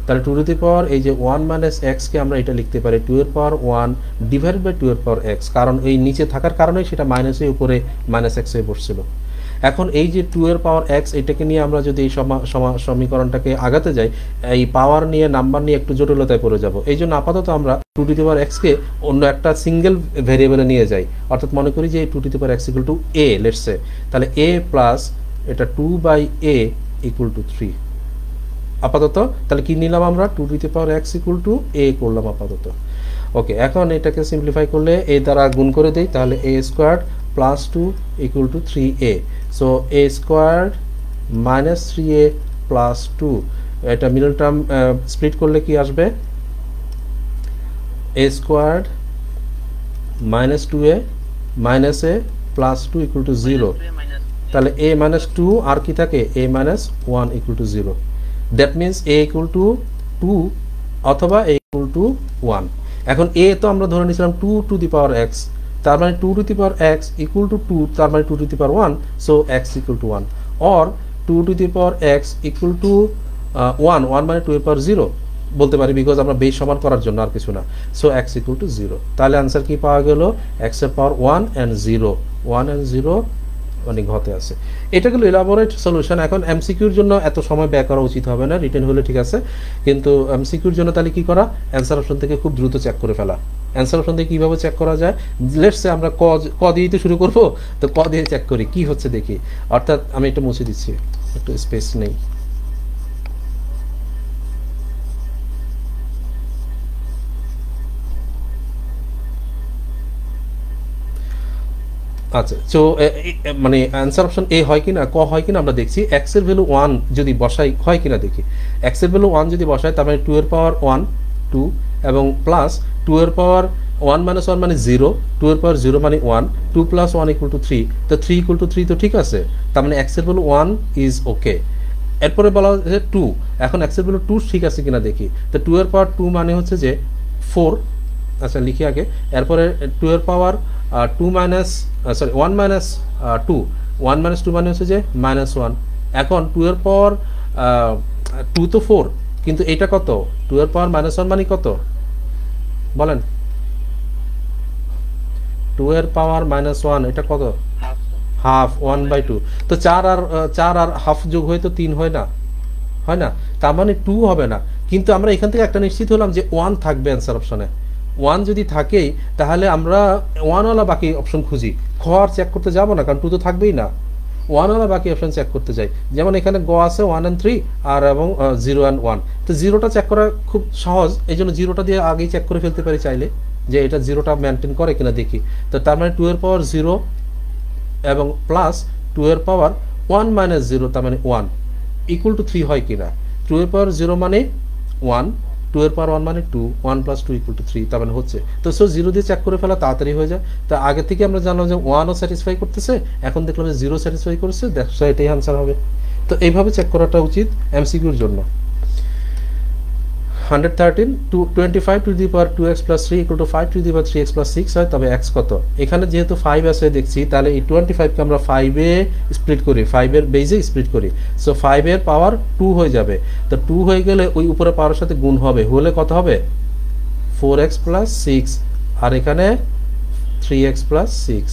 তাহলে 2 টু দি পাওয়ার এই যে 1 মাইনাস x কে আমরা এটা লিখতে পারি 2 এর পাওয়ার 1 ডিভাইডেড বাই 2 এর পাওয়ার x, কারণ এই নিচে থাকার কারণে সেটা মাইনাসের উপরে মাইনাস x হয়ে বসছিল। এখন এই যে 2 এর পাওয়ার x এটাকে নিয়ে আমরা যদি এই সমীকরণটাকে আগাতে যাই এই পাওয়ার নিয়ে নাম্বার নিয়ে একটু জটিলতায় পড়ে যাব, এই জন্য আপাতত আমরা 2 টু দি পাওয়ার x কে অন্য একটা সিঙ্গেল ভেরিয়েবলে নিয়ে যাই, অর্থাৎ মনে করি যে 2 to the power x equal to a, let's say, তাহলে a প্লাস এটা 2 বাই a ইকুয়াল টু 3 আপাতত। তাহলে কি নিলাম আমরা 2 to the power x equal to a করলাম আপাতত। ওকে, এখন এটাকে সিম্পলিফাই করলে a দ্বারা গুণ করে দেই, তাহলে a squared plus 2 equal to 3a, so a squared minus 3a plus 2, এটা মিডল টার্ম স্প্লিট করলে কি আসবে a squared minus 2a minus a plus 2 equal to 0, তাহলে a মাইনাস 2 আর কি থাকে a minus 1 equal to 0, that means a equal to 2 অথবা a equal to 1। এখন a তো আমরা ধরে নিয়েছিলাম 2 টু দি পাওয়ার x, তার মানে 2 to the power x equal to 2, তার মানে 2 to the power 1, so x equal to 1, or 2 to the power x equal to 1 মানে 2 এর পাওয়ার 0 বলতে পারি, বিকজ আমরা বেস সমান করার জন্য আর কিছু না, সো x ইকুয়াল টু 0। তাহলে আনসার কি পাওয়া গেল x এর পাওয়ার 1 and 0, 1 and 0 মানে ঘতে আছে। এটা গেল এলাবোরেট সলিউশন। এখন এমসিকিউর জন্য এত সময় ব্যয় করা উচিত হবে না, রিটেন হলে ঠিক আছে, কিন্তু এমসিকিউর জন্য তাহলে কি করা, অ্যান্সার অপশন থেকে খুব দ্রুত চেক করে ফেলা। অ্যান্সার অপশন থেকে কীভাবে চেক করা যায়, লেটস সে আমরা ক দিয়েই তো শুরু করবো, তো ক দিয়ে চেক করি কি হচ্ছে দেখি, অর্থাৎ আমি এটা মুছে দিচ্ছি, একটু স্পেস নেই। আচ্ছা, তো মানে অ্যান্সার অপশন এ হয় কিনা ক হয় কিনা আমরা দেখছি, এক্স এর ভ্যালু 1 যদি বসাই হয় কিনা দেখি। এক্স এর ভ্যালু 1 যদি বসাই তার মানে 2 এর পাওয়ার 1 2 এবং প্লাস 2 এর পাওয়ার 1 মাইনাস 1 মানে 0, 2 এর পাওয়ার 0 মানে 1, 2 প্লাস 1 ইকুয়াল টু 3, তো 3 ইকুয়াল টু 3 তো ঠিক আছে, তার মানে এক্স এর ভ্যালু 1 ইজ ওকে। এরপরে বলা হচ্ছে 2, এখন এক্স এর ভ্যালু 2 ঠিক আছে কিনা দেখি, তো 2 এর পাওয়ার 2 মানে হচ্ছে যে 4, আচ্ছা লিখি আগে, এরপরে 2 এর পাওয়ার 2 মাইনাস 1 মাইনাস 2, 1 মাইনাস 2 মানে হচ্ছে যে -1, এখন 2 এর পাওয়ার 2 তো 4, কিন্তু এটা কত 2 এর পাওয়ার -1 মানে কত বলেন, 2 এর পাওয়ার -1 এটা কত হাফ 1/2, তো 4 আর হাফ যোগ হয়ে তো 3 হয় না, হয় না, তার মানে 2 হবে না, কিন্তু আমরা এখান থেকে একটা নিশ্চিত হলাম যে 1 থাকবে অ্যান্সার অপশনে। 1 যদি থাকেই তাহলে আমরা 1 ওয়ালা বাকি অপশন খুঁজি, খ আর চেক করতে যাব না, কারণ 2 তো থাকবেই না, 1 ওয়ালা বাকি অপশন চেক করতে যাই। যেমন এখানে গ আছে 1 and 3 আর এবং 0 and 1, তো 0টা চেক করা খুব সহজ, এই জন্য 0টা দিয়ে আগেই চেক করে ফেলতে পারি চাইলে, যে এটা 0টা মেনটেন করে কিনা দেখি। তো তার মানে 2 এর পাওয়ার 0 এবং প্লাস 2 এর পাওয়ার 1 মাইনাস 0 তার মানে 1 ইকুয়াল টু 3 হয় কিনা, 2 এর পাওয়ার 0 মানে 1 2 এর পাওয়ার 1 মানে 2, 1 + 2 = 3, তার মানে হচ্ছে। তো সো 0 দিয়ে চেক করে ফেলা তাড়াতাড়ি হয়ে যায়। তো আগে থেকে আমরা জানলাম যে 1 ও স্যাটিসফাই করতেছে, এখন দেখলাম যে 0 স্যাটিসফাই করছে, সো এটাই आंसर হবে। তো এইভাবে চেক করাটা উচিত এমসিকিউর জন্য। 113 25 two the power 2x + 3 = 5 to the power 3x + 6 হয়, তবে x কত? এখানে যেহেতু 5 আছে দেখছি, তাহলে এই 25 কে আমরা 5 এ স্প্লিট করি, 5 এর বেজে স্প্লিট করি, সো 5 এর পাওয়ার 2 হয়ে যাবে। তো 2 হয়ে গেলে ওই উপরে পাওয়ারের সাথে গুণ হবে, হলে কত হবে? 4x + 6, আর এখানে 3x + 6।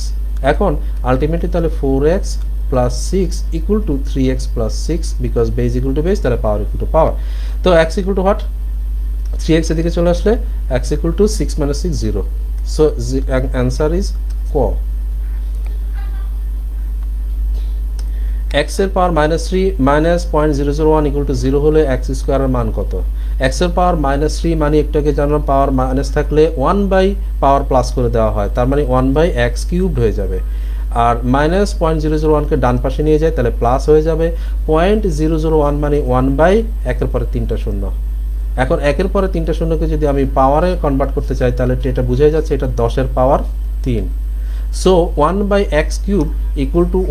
এখন আলটিমেটলি তাহলে 4x + 6 = 3x + 6, because base equal to base, তাহলে পাওয়ার ইকুয়াল টু পাওয়ার। তো x equal to what? 3x এদিকে চলে আসলে x = 6 - 6 0, so answer is ক। x এর পাওয়ার -3 -0.001 = 0 হলে x স্কয়ার এর মান কত? x এর পাওয়ার -3 মানে একটাকে জানলাম পাওয়ার মাইনাস থাকলে 1/পাওয়ার প্লাস করে দেওয়া হয়, তার মানে 1/x³ হয়ে যাবে। আর -0.001 কে ডান পাশে নিয়ে যায়, তাহলে প্লাস হয়ে যাবে। 0.001 মানে 1/1 এর পরে 3টা শূন্য। এখন 1 এর পরে 3টা শূন্যকে যদি আমি পাওয়ারে কনভার্ট করতে চাই, তাহলে এটা বোঝাই যাচ্ছে এটা 10 এর পাওয়ার 3। সো 1/x³ =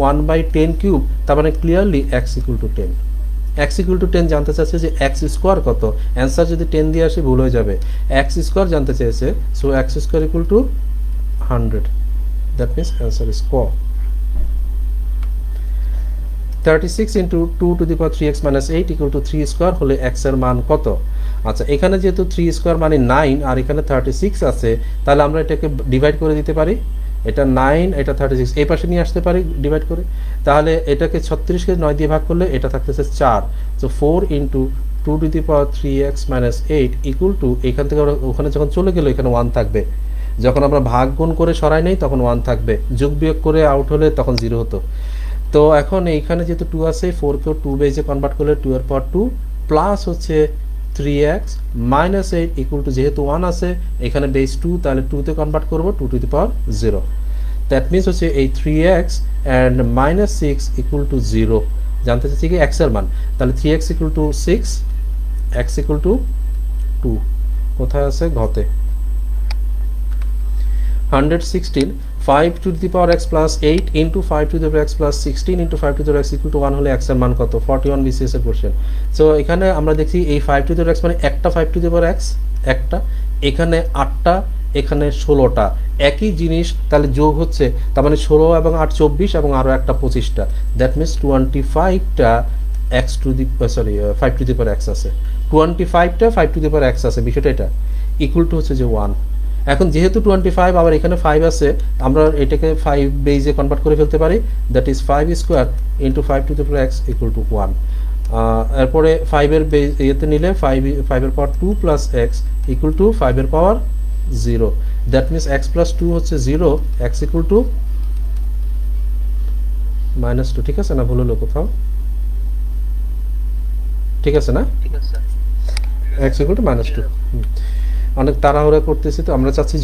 1/10³, তার মানে ক্লিয়ারলি x = 10। x = 10 জানতে চাচ্ছে যে x স্কয়ার কত। অ্যান্সার যদি 10 দিয়ে আসে ভুল হয়ে যাবে, x স্কয়ার জানতে চেয়েছে, so x square = 100, that means answer is ক। 36 × 2 to the power 3x - 8 = 3 square হলে x এর মান কত? আচ্ছা, এখানে যেহেতু 3 স্কয়ার মানে 9 আর এখানে 36 আছে, তাহলে আমরা এটাকে ডিভাইড করে দিতে পারি। এটা 9, এটা 36, এই পাশে নিয়ে আসতে পারি ডিভাইড করে। তাহলে এটাকে 36 কে 9 দিয়ে ভাগ করলে এটা থাকতেছে 4, so 4 × 2 to the power 3x - 8 = এখান থেকে ওখানে যখন চলে গেল এখানে 1 থাকবে, যখন আমরা ভাগ গুণ করে সরাই নেই তখন 1 থাকবে, যোগ বিয়োগ করে আউট হলে তখন 0 হতো। তো এখন এইখানে যেহেতু 2 আছে, 4 কেও 2 বেজে কনভার্ট করলে 2 এর পাওয়ার 2 প্লাস হচ্ছে 3x - 8 = যেহেতু 1 আছে এখানে বেস 2, তাহলে 2 তে কনভার্ট করব 2 to the power 0, that means হচ্ছে এই 3x and -6 = 0। জানতে চাচ্ছি কি x এর মান, তাহলে 3x = 6, x = 2, কোথায় আছে? ঘতে। 116 5 to the power x + 8 × 5 to the power x + 16 × 5 to the power x = 1 হলে x এর মান কত? 41 BCS এর কোশ্চেন। সো এখানে আমরা দেখছি এই 5 টু দি পাওয়ার x মানে একটা 5 টু দি পাওয়ার x, একটা, এখানে 8টা, এখানে 16টা, একই জিনিস, তাহলে যোগ হচ্ছে, তার মানে 16 এবং 8 24 এবং আরো একটা 25টা, দ্যাট মিন্স 25টা x to the 5 to the power x আছে, 25টা 5 টু দি পাওয়ার x আছে, বিষয়টা এটা ইকুয়াল টু হচ্ছে যে 1। এখন যেহেতু 25 আবার এখানে 5 আছে, আমরা এটাকে 5 বেজে কনভার্ট করে ফেলতে পারি, that is 5 square × 5 to the power x = 1। এরপরে 5 এর বেজ এতে নিলে 5 এর পাওয়ার 2 + x = 5 এর পাওয়ার 0, দ্যাট মিন্স x + 2 হচ্ছে 0, x = -2। ঠিক আছে না? ভুল হলো কোথাও? ঠিক আছে না? ঠিক আছে x = -2। অনেক তাড়াহুড়া করতেছি, তো আমরা চাচ্ছি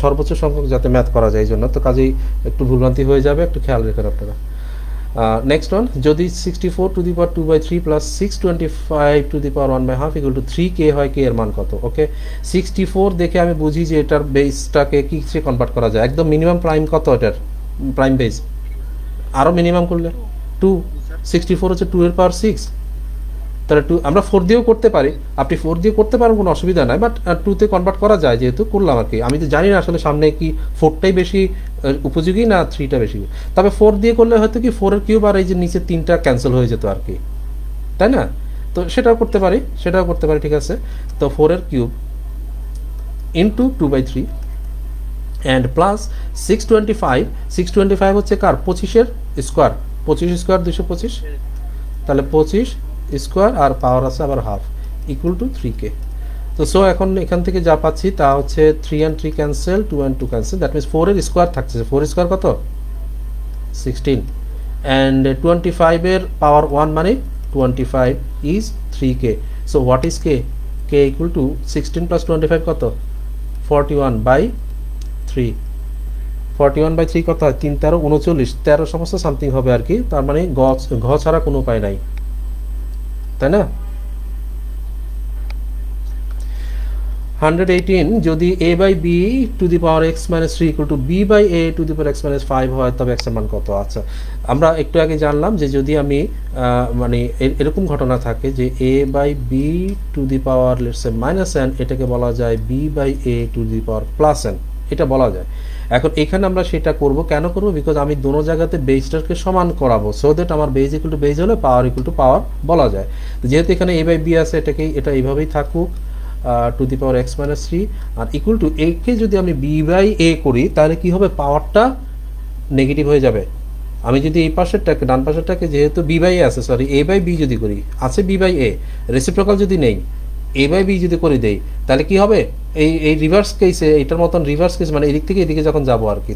সর্বোচ্চ সংখ্যক যাতে ম্যাথ করা যায়, এই জন্য তো কাজেই একটু ভুলভ্রান্তি হয়ে যাবে, একটু খেয়াল রেখে আপনারা। নেক্সট ওয়ান, যদি 64 two the power 2/3 + 625 two the power 1/2 = 3k হয়, k এর মান কত? ওকে, 64 দেখে আমি বুঝি যে এটার বেসটাকে কিসে কনভার্ট করা যায়। একদম মিনিমাম প্রাইম কত এটার? প্রাইম বেস আরো মিনিমাম করলে 2, 64 হচ্ছে 2 এর পাওয়ার 6, তাহলে 2 আমরা 4 দিয়েও করতে পারি, আপনি 4 দিয়ে করতে পারেন, কোনো অসুবিধা নাই, বাট 2 তে কনভার্ট করা যায়, যেহেতু করলাম আর কি। আমি তো জানি না আসলে সামনে কি 4টাই বেশি উপযোগী না 3টা বেশি, তবে 4 দিয়ে করলে হয়তো কি 4 এর কিউব আর এই যে নিচে 3টা ক্যান্সেল হয়ে যেত আর কি, তাই না? তো সেটাও করতে পারি, ঠিক আছে। তো 4 এর কিউব ইন্টু 2/3 অ্যান্ড প্লাস 625 হচ্ছে কার? 25 এর স্কোয়ার, 25 স্কোয়ার 225, তাহলে 25 স্কোয়ার আর পাওয়ার আছে আবার হাফ = 3k। তো সো এখন এখান থেকে যা পাচ্ছি তা হচ্ছে 3 and 3 cancel, 2 and 2 cancel, that means 4 এর স্কোয়ার থাকছে, 4 স্কোয়ার কত? 16, অ্যান্ড 25 এর পাওয়ার 1 মানে 25 is 3k। So what is k? k = 16 + 25 কত? 41/3। 41/3 কত হয়? 3 13 39, 13 সমস্ত সামথিং হবে আর কি, তার মানে ঘ ছাড়া কোনো উপায় নাই, তাই না? 118 যদি a by b to the power x minus 3 equal to b by a to the power x minus 5 হয় তবে x এর মান কত? আচ্ছা, আমরা একটু আগে জানলাম যে যদি আমি মানে এরকম ঘটনা থাকে যে a by b to the power let's say minus n, এটাকে বলা যায় b by a to the power plus n, এটা বলা যায়। এখন এখানে আমরা সেটা করব, কেন করব? বিকজ আমি দোনো জায়গাতে বেসটাকে সমান করাবো, সো দ্যাট আমার বেস ইকুয়াল টু বেস হলে পাওয়ার ইকুয়াল টু পাওয়ার বলা যায়। যেহেতু এখানে a বাই b আছে, এটা এইভাবেই থাকুক to the power x minus 3, আর ইকুয়াল টু a কে যদি আমি b বাই a করি তাহলে কি হবে? পাওয়ারটা নেগেটিভ হয়ে যাবে। আমি যদি এই পাশেরটাকে, ডান পাশেরটাকে যেহেতু b বাই a আছে, সরি a বাই b যদি করি, আছে b বাই a, রেসিপ্রোকাল যদি নেই a বাই b যদি করে দেই তাহলে কি হবে? এই রিভার্স কেসে, এটার মতন রিভার্স কেস মানে এদিক থেকে এদিকে যখন যাবো আর কি,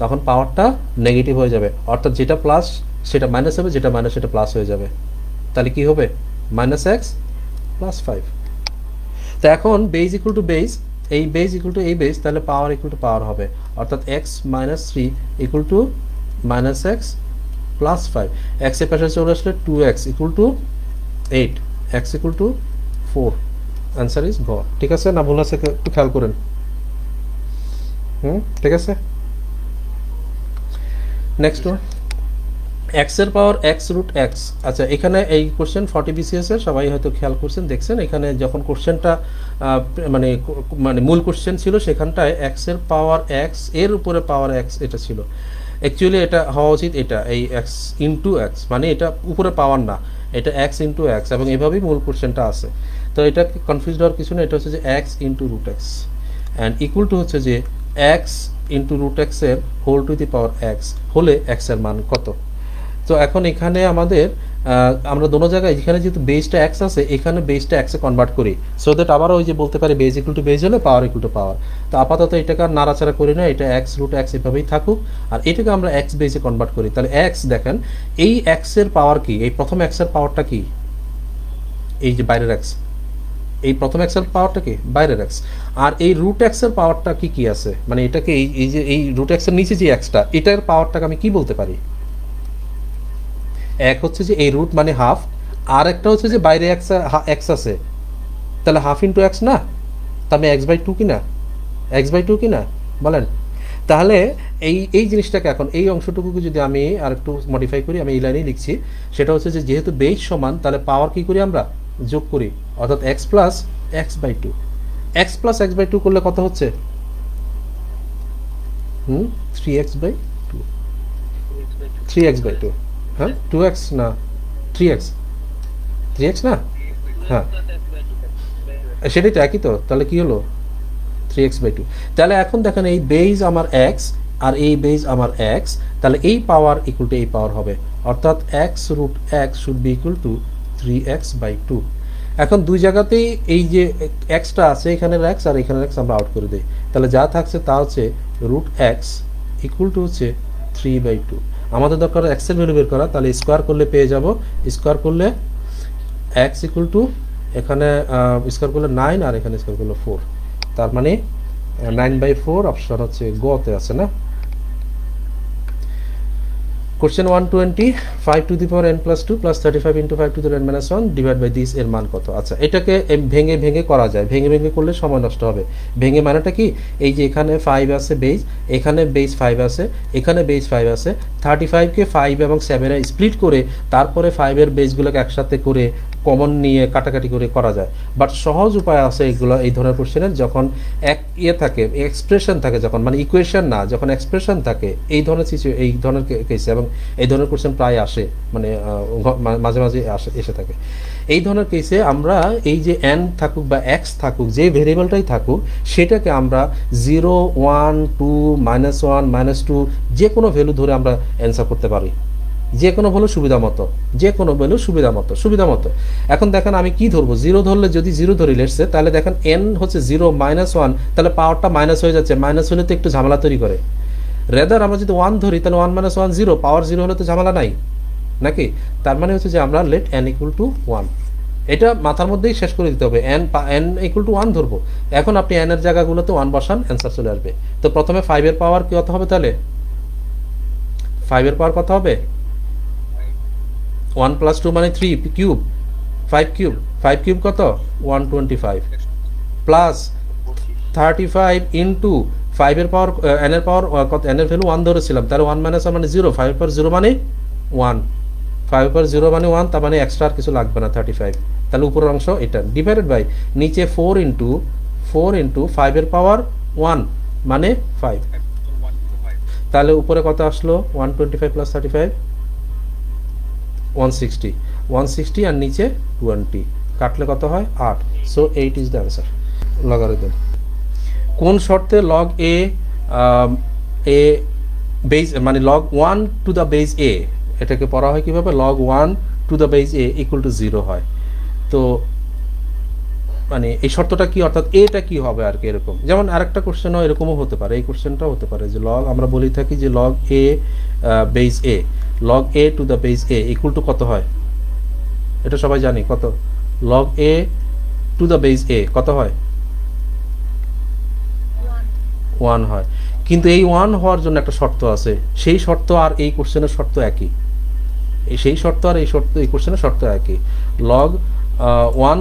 তখন পাওয়ারটা নেগেটিভ হয়ে যাবে, অর্থাৎ যেটা প্লাস সেটা মাইনাস হবে, যেটা মাইনাস সেটা প্লাস হয়ে যাবে। তাহলে কি হবে? Minus x plus 5। তো এখন বেস ইকুয়াল টু বেস, এই বেস ইকুয়াল টু এই বেস, তাহলে পাওয়ার ইকুয়াল টু পাওয়ার হবে, অর্থাৎ x minus 3 equal two minus x plus 5। X এর পাশে চলে আসলে 2x equal to 8, x equal to 4। Answer is গ। ঠিক আছে না? ভুল আছে একটু খেয়াল করেন। ঠিক আছে, নেক্সট ওয়ান, x এর পাওয়ার x রুট x। আচ্ছা, এখানে এই কোশ্চেন 40 BCS এর সবাই হয়তো খেয়াল করছেন, দেখছেন এখানে যখন কোশ্চেনটা মানে মূল কোশ্চেন ছিল সেখানটায় x এর পাওয়ার x এর উপরে পাওয়ার x এটা ছিল। অ্যাকচুয়ালি এটা হওয়া উচিত এটা এই x ইন্টু x, মানে এটা উপরে পাওয়ার না, এটা x ইন্টু x, এবং এভাবেই মূল কোশ্চেনটা আছে। তো এটা কনফিউজ হওয়ার কিছু না, এটা হচ্ছে যে x into root x and equal to হচ্ছে যে x ইন্টু রুট x এর whole to the power x হলে x এর মান কত? তো এখন এখানে আমাদের আমরা দোনো জায়গায়, এখানে যেহেতু বেসটা x আছে, এখানে বেসটা x এ কনভার্ট করি, সো দ্যাট আবার ওই যে বলতে পারি বেস ইকুয়াল টু বেস হলে পাওয়ার ইকুয়াল টু পাওয়ার। তো আপাতত এটাকে আর নাড়াচাড়া করি না, এটা x রুট x এভাবেই থাকুক, আর এটাকে আমরা x বেসে কনভার্ট করি। তাহলে x দেখেন, এই x এর পাওয়ার কি? এই প্রথম x এর পাওয়ারটা কি? এই যে বাইরের x, এই প্রথম x এর পাওয়ারটা কি? বাইরের x। আর এই রুট x এর পাওয়ারটা কি কি আছে? মানে এটাকে এই যে এই রুট x এর নিচে যে xটা, এটার পাওয়ারটাকে আমি কি বলতে পারি? এক হচ্ছে যে এই রুট মানে হাফ, আর একটা হচ্ছে যে বাইরে x আছে, তাহলে হাফ ইন্টু x না? তাহলে x/2 কিনা? x/2 কিনা বলেন? তাহলে এই জিনিসটাকে এখন এই অংশটুকুকে যদি আমি আর একটু মডিফাই করি, আমি এই লাইনেই লিখছি, সেটা হচ্ছে যে যেহেতু বেস সমান, তাহলে পাওয়ার কি করি আমরা? যোগ করি, অর্থাৎ x plus x/2। x plus x/2 করলে কত হচ্ছে? 3x/2, 3x/2, হ্যাঁ 2x না 3x, 3x না? হ্যাঁ সেটাই তো, একই তো। তাহলে কি হলো? 3x/2। তাহলে এখন দেখেন এই বেস আমার x আর এই বেস আমার x, তাহলে এই পাওয়ার ইকুয়াল টু এই পাওয়ার হবে, অর্থাৎ x root x should be equal to 3x/2। এখন দুই জায়গাতেই এই যে xটা আছে, এখানের x আর এখানের x আমরা আউট করে দিই, তাহলে যা থাকছে তা হচ্ছে রুট x ইকুয়াল টু হচ্ছে 3/2। আমাদের দরকার x এর ভ্যালু বের করা, তাহলে স্কোয়ার করলে পেয়ে যাব, স্কোয়ার করলে x ইকুয়াল টু, এখানে স্কোয়ার করলে 9 আর এখানে স্কোয়ার করলে 4, তার মানে 9/4 অপশন হচ্ছে গতে আছে না? Question 120, 5 to the power n plus 2 plus 35 into 5 to the power n minus 1 divide by this এর মান কত? আচ্ছা, এটাকে ভেঙে ভেঙে করা যায়, ভেঙে ভেঙে করলে সময় নষ্ট হবে। ভেঙে মানেটা কি? এই যে এখানে 5 আছে বেস, এখানে বেস 5 আছে, এখানে বেস 5 আছে, 35কে 5 এবং 7 এ স্প্লিট করে তারপরে 5 এর বেসগুলোকে একসাথে করে কমন নিয়ে কাটাকাটি করে করা যায়। বাট সহজ উপায় আছে এগুলো, এই ধরনের কোশ্চেনের যখন এক থাকে, এক্সপ্রেশন থাকে, যখন মানে ইকুয়েশন না, যখন এক্সপ্রেশন থাকে, এই ধরনের এই ধরনের কেসে, এবং এই ধরনের কোশ্চেন প্রায় আসে, মানে মাঝে মাঝে এসে থাকে। এই ধরনের কেসে আমরা এই যে n থাকুক বা x থাকুক, যে ভেরিয়েবলটাই থাকুক, সেটাকে আমরা 0, 1, 2, -1, -2 যে কোনো ভ্যালু ধরে আমরা অ্যান্সার করতে পারি, যে কোনো ভ্যালু সুবিধা মতো, যে কোনো ভ্যালু সুবিধা মতো। এখন দেখেন আমি কি ধরবো? 0 ধরলে, যদি 0 ধরি লেটসে, তাহলে দেখেন n হচ্ছে 0 -1, তাহলে পাওয়ারটা মাইনাস হয়ে যাচ্ছে, মাইনাস হলে তো একটু ঝামেলা তৈরি করে। রেদার আমরা যদি 1 ধরি, তাহলে 1 - 1 0, পাওয়ার 0 হলে তো ঝামেলা নাই নাকি? তার মানে হচ্ছে যে আমরা লেট n ইকুয়াল টু 1, এটা মাথার মধ্যেই শেষ করে দিতে হবে। n ইকুয়াল টু 1 ধরবো, এখন আপনি n এর জায়গাগুলোতে 1 বসান, অ্যান্সার চলে আসবে। তো প্রথমে 5 এর পাওয়ার কত হবে? তাহলে 5 এর পাওয়ার কত হবে? 1 + 2 মানে 3 কিউব, 5 কিউব, 5 কিউব কত? 125, প্লাস 35 ইন্টু 5 এর পাওয়ার n এর পাওয়ার কত, n এর ভ্যালু 1 ধরেছিলাম, তাহলে 1 মাইনাস 1 মানে 0, 5 এর পাওয়ার 0 মানে 1, 5 এর পাওয়ার 0 মানে 1, তার মানে এক্সট্রা আর কিছু লাগবে না 35, তাহলে উপরের অংশ এটা ডিভাইডেড বাই নিচে 4 ইন্টু 5 এর পাওয়ার 1 মানে 5, তাহলে উপরে কত আসলো 125 প্লাস 35 160 আর নিচে 20, কাটলে কত হয় 8, so 8 is the answer. Logarithm কোন শর্তে লগ এ বেস মানে লগ 1 টু দ্য বেস এ, এটাকে পড়া হয় কিভাবে, log 1 two the base a equal two 0 হয়। তো মানে এই শর্তটা কি, অর্থাৎ এটা কি হবে আর কি, এরকম যেমন আরেকটা কোশ্চেনও এরকমও হতে পারে, এই কোশ্চেনটাও হতে পারে যে লগ, আমরা বলি থাকি যে log a base a, log a to the base a equal to কত হয়, এটা সবাই জানি কত, log a to the base a কত হয় 1 হয়, কিন্তু এই 1 হওয়ার জন্য একটা শর্ত আছে, সেই শর্ত আর এই কোশ্চেনের শর্ত একই, সেই শর্ত আর এই শর্ত এই কোশ্চেনের শর্ত একই, log 1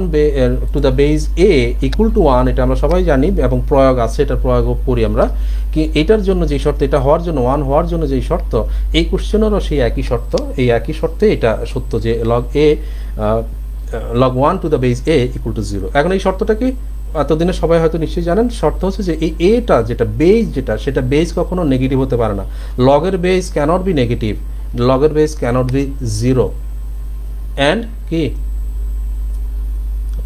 two the base a equal to 1, এটা আমরা সবাই জানি এবং প্রয়োগ আছে, এটার প্রয়োগ করি আমরা, কি এটার জন্য যেই শর্ত, এটা হওয়ার জন্য 1 হওয়ার জন্য যেই শর্ত, এই কোশ্চেনেরও সেই একই শর্ত, এই একই শর্তে এটা সত্য যে log 1 two the base a equal two 0। এখন এই শর্তটা কি এতদিনে সবাই হয়তো নিশ্চয়ই জানেন, শর্ত হচ্ছে যে এই এটা যেটা বেস, যেটা সেটা বেস কখনো নেগেটিভ হতে পারে না, লগের বেস ক্যানট বি নেগেটিভ, লগের বেস ক্যানট বি 0 অ্যান্ড কি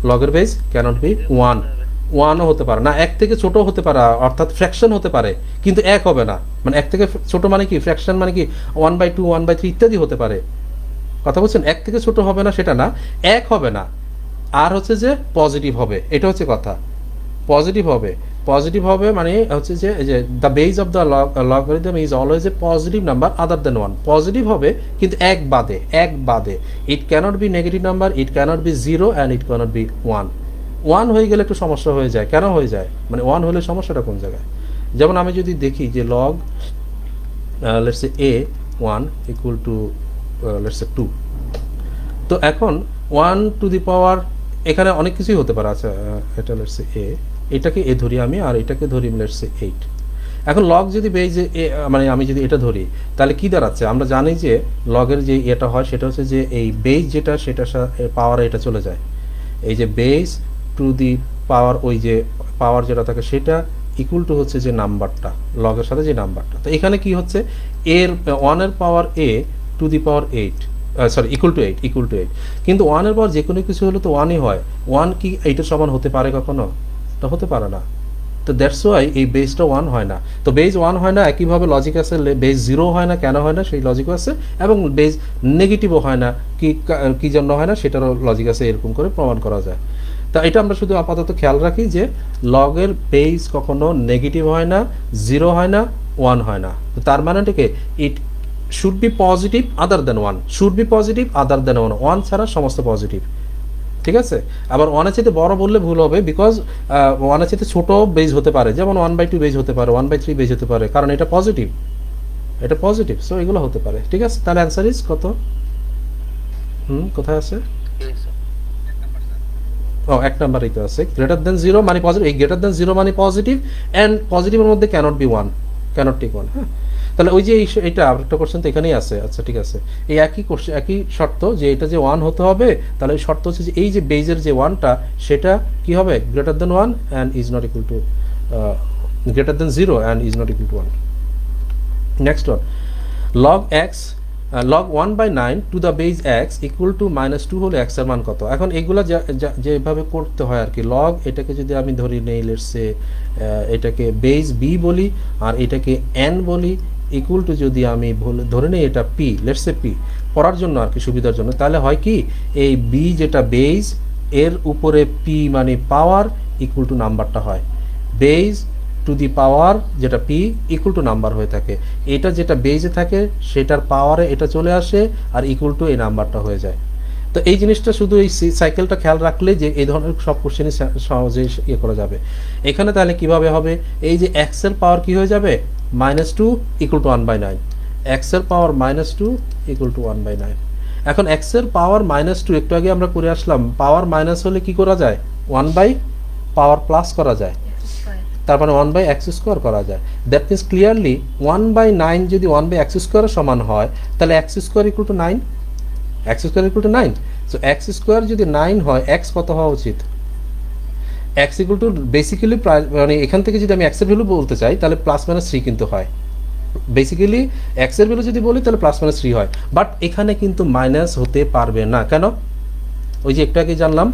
লগের বেস ক্যানট বি 1ও হতে পারে না, 1 থেকে ছোট হতে পারে, অর্থাৎ ফ্র্যাকশন হতে পারে কিন্তু 1 হবে না, মানে 1 থেকে ছোট মানে কি, ফ্র্যাকশন মানে কি 1/2 1/3 ইত্যাদি হতে পারে, কথা বলছেন, 1 থেকে ছোট হবে না সেটা না, 1 হবে না, আর হচ্ছে যে পজিটিভ হবে, এটা হচ্ছে কথা, পজিটিভ হবে মানে হচ্ছে যে the base of the logarithm is always a positive number other than 1, positive হবে কিন্তু এক বাদে, it cannot be negative number, it cannot be 0 and it cannot be 1 হয়ে গেলে একটু সমস্যা হয়ে যায়, কেন হয়ে যায়, মানে 1 হলে সমস্যাটা কোন জায়গায়, যেমন আমি যদি দেখি যে log let's say a 1 equal to let's say 2, তো এখন 1 টু দি পাওয়ার, এখানে অনেক কিছুই হতে পারে, আচ্ছা এটা লেটস সে a, এটাকে এ ধরি আমি আর এটাকে ধরি লেটস সে 8, এখন লগ যদি বেস মানে আমি যদি এটা ধরি তাহলে কি দাঁড়াচ্ছে, আমরা জানি যে লগের যে এটা হয় সেটা হচ্ছে যে এই বেস যেটা সেটা পাওয়ারে এটা চলে যায়, এই যে বেস টু দি পাওয়ার, ওই যে পাওয়ার যেটা থাকে সেটা ইকুয়াল টু হচ্ছে যে নাম্বারটা, লগের সাথে যে নাম্বারটা, তো এখানে কি হচ্ছে এর 1 এর পাওয়ার a to the power 8, sorry equal to 8, কিন্তু 1 এর পাওয়ার যে কোনো কিছু হলে তো 1ই হয়, 1 কি 8 এর সমান হতে পারে কখনো, তা হতে পারে না, তো দ্যাটস ওয়াই এই বেসটা 1 হয় না, তো বেস 1 হয় না, একইভাবে লজিক আছে বেস 0 হয় না, কেন হয় না সেই লজিকও আছে, এবং বেস নেগেটিভও হয় না, কি জন্য হয় না সেটারও লজিক আছে, এরকম করে প্রমাণ করা যায়। তা এটা আমরা শুধু আপাতত খেয়াল রাখি যে লগের বেস কখনো নেগেটিভ হয় না, 0 হয় না, 1 হয় না, তো তার মানেটাকে it should be positive other than 1, should be positive other than 1 ছাড়া সমস্ত পজিটিভ, ঠিক আছে। আবার 1 এর চাইতে বড় বললে ভুল হবে, বিকজ 1 এর চাইতে ছোট বেস হতে পারে, যেমন 1/2 বেস হতে পারে, 1/3 বেস হতে পারে, কারণ এটা পজিটিভ, সো এগুলো হতে পারে, ঠিক আছে। তাহলে অ্যান্সার ইজ কত, কোথায় আছে, ও 1 নাম্বারই তো আছে, গ্রেটার দেন 0 মানে পজিটিভ, এই গ্রেটার দেন 0 মানে পজিটিভ, অ্যান্ড পজিটিভের মধ্যে ক্যানট বি 1, ক্যানট টেক 1, হ্যাঁ। তাহলে ওই যে এটা আরেকটা কোশ্চেন তো এখানেই আছে, আচ্ছা ঠিক আছে, এই একই শর্ত যে এটা যে 1 হতে হবে, তাহলে এই শর্ত হচ্ছে যে এই যে বেজের যে 1টা সেটা কি হবে, greater than 1 and is not equal to, greater than 0 and is not equal to 1। Next one, log 1/9 two the base x equal to -2 হলে x এর মান কত। এখন এগুলা যেভাবে করতে হয় আর কি, লগ এটাকে যদি আমি ধরি নেই লেটস সে এটাকে বেস b বলি আর এটাকে n বলি, ইকুয়াল টু যদি আমি ধরে নেই এটা p, লেটস সে p পড়ার জন্য আর কি সুবিধার জন্য, তাহলে হয় কি এই b যেটা বেস এর উপরে p মানে পাওয়ার ইকুয়াল টু নাম্বারটা হয়, বেস টু দি পাওয়ার যেটা p ইকুয়াল টু নাম্বার হয়ে থাকে, এটা যেটা বেজে থাকে সেটার পাওয়ারে এটা চলে আসে আর ইকুয়াল টু এই নাম্বারটা হয়ে যায়। তো এই জিনিসটা শুধু এই সাইকেলটা খেয়াল রাখলে যে এই ধরনের সব কোশ্চেনই সহজেই ইয়ে করা যাবে। এখানে তাহলে কিভাবে হবে, এই যে x এর পাওয়ার কি হয়ে যাবে, -2 ইকুয়াল টু 1/9, x এর পাওয়ার -2 ইকুয়াল টু 1/9। এখন x এর পাওয়ার -2 একটু আগে আমরা করে আসলাম, পাওয়ার মাইনাস হলে কি করা যায়, 1/, পাওয়ার প্লাস করা যায়, তার মানে 1/x² করা যায়। দ্যাট মিনস ক্লিয়ারলি 1/9 যদি 1/x² সমান হয় তাহলে x² equal to 9, x² equal to 9। So x² যদি 9 হয় x কত হওয়া উচিত? x ইকুয়াল টু বেসিক্যালি মানে এখান থেকে যদি আমি x এর ভ্যালু বলতে চাই তাহলে +-3 কিন্তু হয়। বেসিক্যালি x এর ভ্যালু যদি বলি তাহলে +-3 হয়, বাট এখানে কিন্তু মাইনাস হতে পারবে না। কেন? ওই যে একটু আগে জানলাম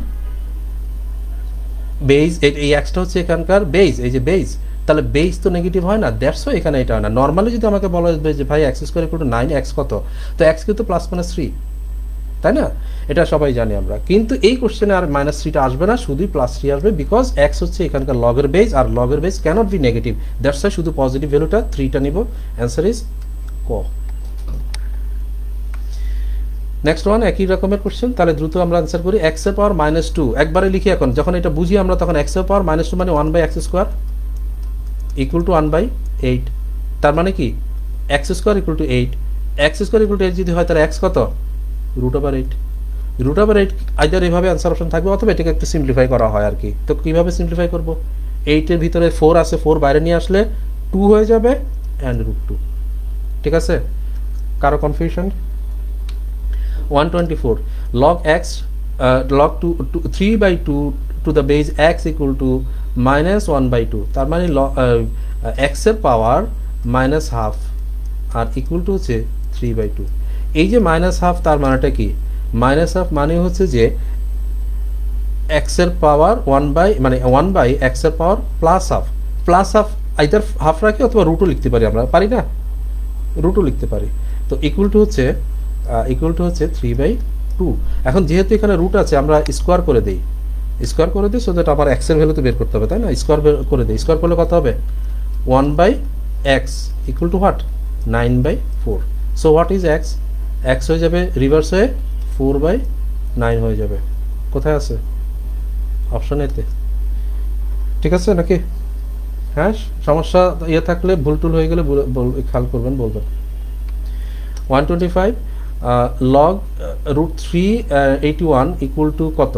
বেজ, এই এক্সটা হচ্ছে এখানকার বেজ, এই যে বেজ, তাহলে বেজ তো নেগেটিভ হয় না, দ্যাটস ওয়াই এখানে এটা হয় না। নর্মালি যদি আমাকে বলা হয় যে ভাই x² ইকুয়াল টু 9, x কত, তো x কিন্তু +-3, তাই না? এটা সবাই জানি আমরা, কিন্তু এই কোশ্চেনে আর -3টা আসবে না, শুধুই +3 আসবে, বিকজ x হচ্ছে এখানকার লগের বেজ, আর লগের base cannot be negative, that's why শুধু পজিটিভ ভ্যালুটা 3টা নিব। অ্যান্সার ইজ ক। নেক্সট ওয়ান একই রকমের কোশ্চেন, তাহলে দ্রুত আমরা অ্যান্সার করি। x এর পাওয়ার -2 একবারে লিখি, এখন যখন এটা বুঝি আমরা তখন x এর পাওয়ার -2 মানে 1/x² ইকুয়াল টু 1/8, তার মানে কি x² equal to 8, x² equal to 8 যদি হয় তাহলে x কত? √8, √8 আইদার এভাবে অ্যান্সার অপশন থাকবে অথবা এটাকে একটু সিম্পলিফাই করা হয় আর কি। তো কিভাবে সিম্পলিফাই করব? 8 এর ভিতরে 4 আছে, 4 বাইরে নিয়ে আসলে 2 হয়ে যাবে অ্যান্ড √2, ঠিক আছে? কারো confusion? 124 log x log 3/2 to the base x equal to -1/2, তার মানে x এর পাওয়ার -1/2 আর ইকুয়াল টু হচ্ছে 3/2। এই যে -1/2 তার মানেটা কি? -1/2 মানে হচ্ছে যে x এর পাওয়ার 1/x এর পাওয়ার +1/2 আইদার হাফ রাখি অথবা √2 লিখতে পারি, আমরা পারি না? √2 লিখতে পারি। তো ইকুয়াল টু হচ্ছে 3/2। এখন যেহেতু এখানে রুট আছে আমরা স্কোয়ার করে দিই সো দ্যাট আমার x এর ভ্যালু তো বের করতে হবে, তাই না? স্কোয়ার করে দিই, স্কোয়ার করলে কত হবে? 1/x equal to what? 9/4। So what is x? x হয়ে যাবে রিভার্স হয়ে 4/9 হয়ে যাবে। কোথায় আছে? অপশন এতে, ঠিক আছে নাকি? হ্যাঁ, সমস্যা ইয়ে থাকলে ভুল টুল হয়ে গেলে খেয়াল করবেন, বলবেন। 125 log √381 ইকুয়াল টু কত?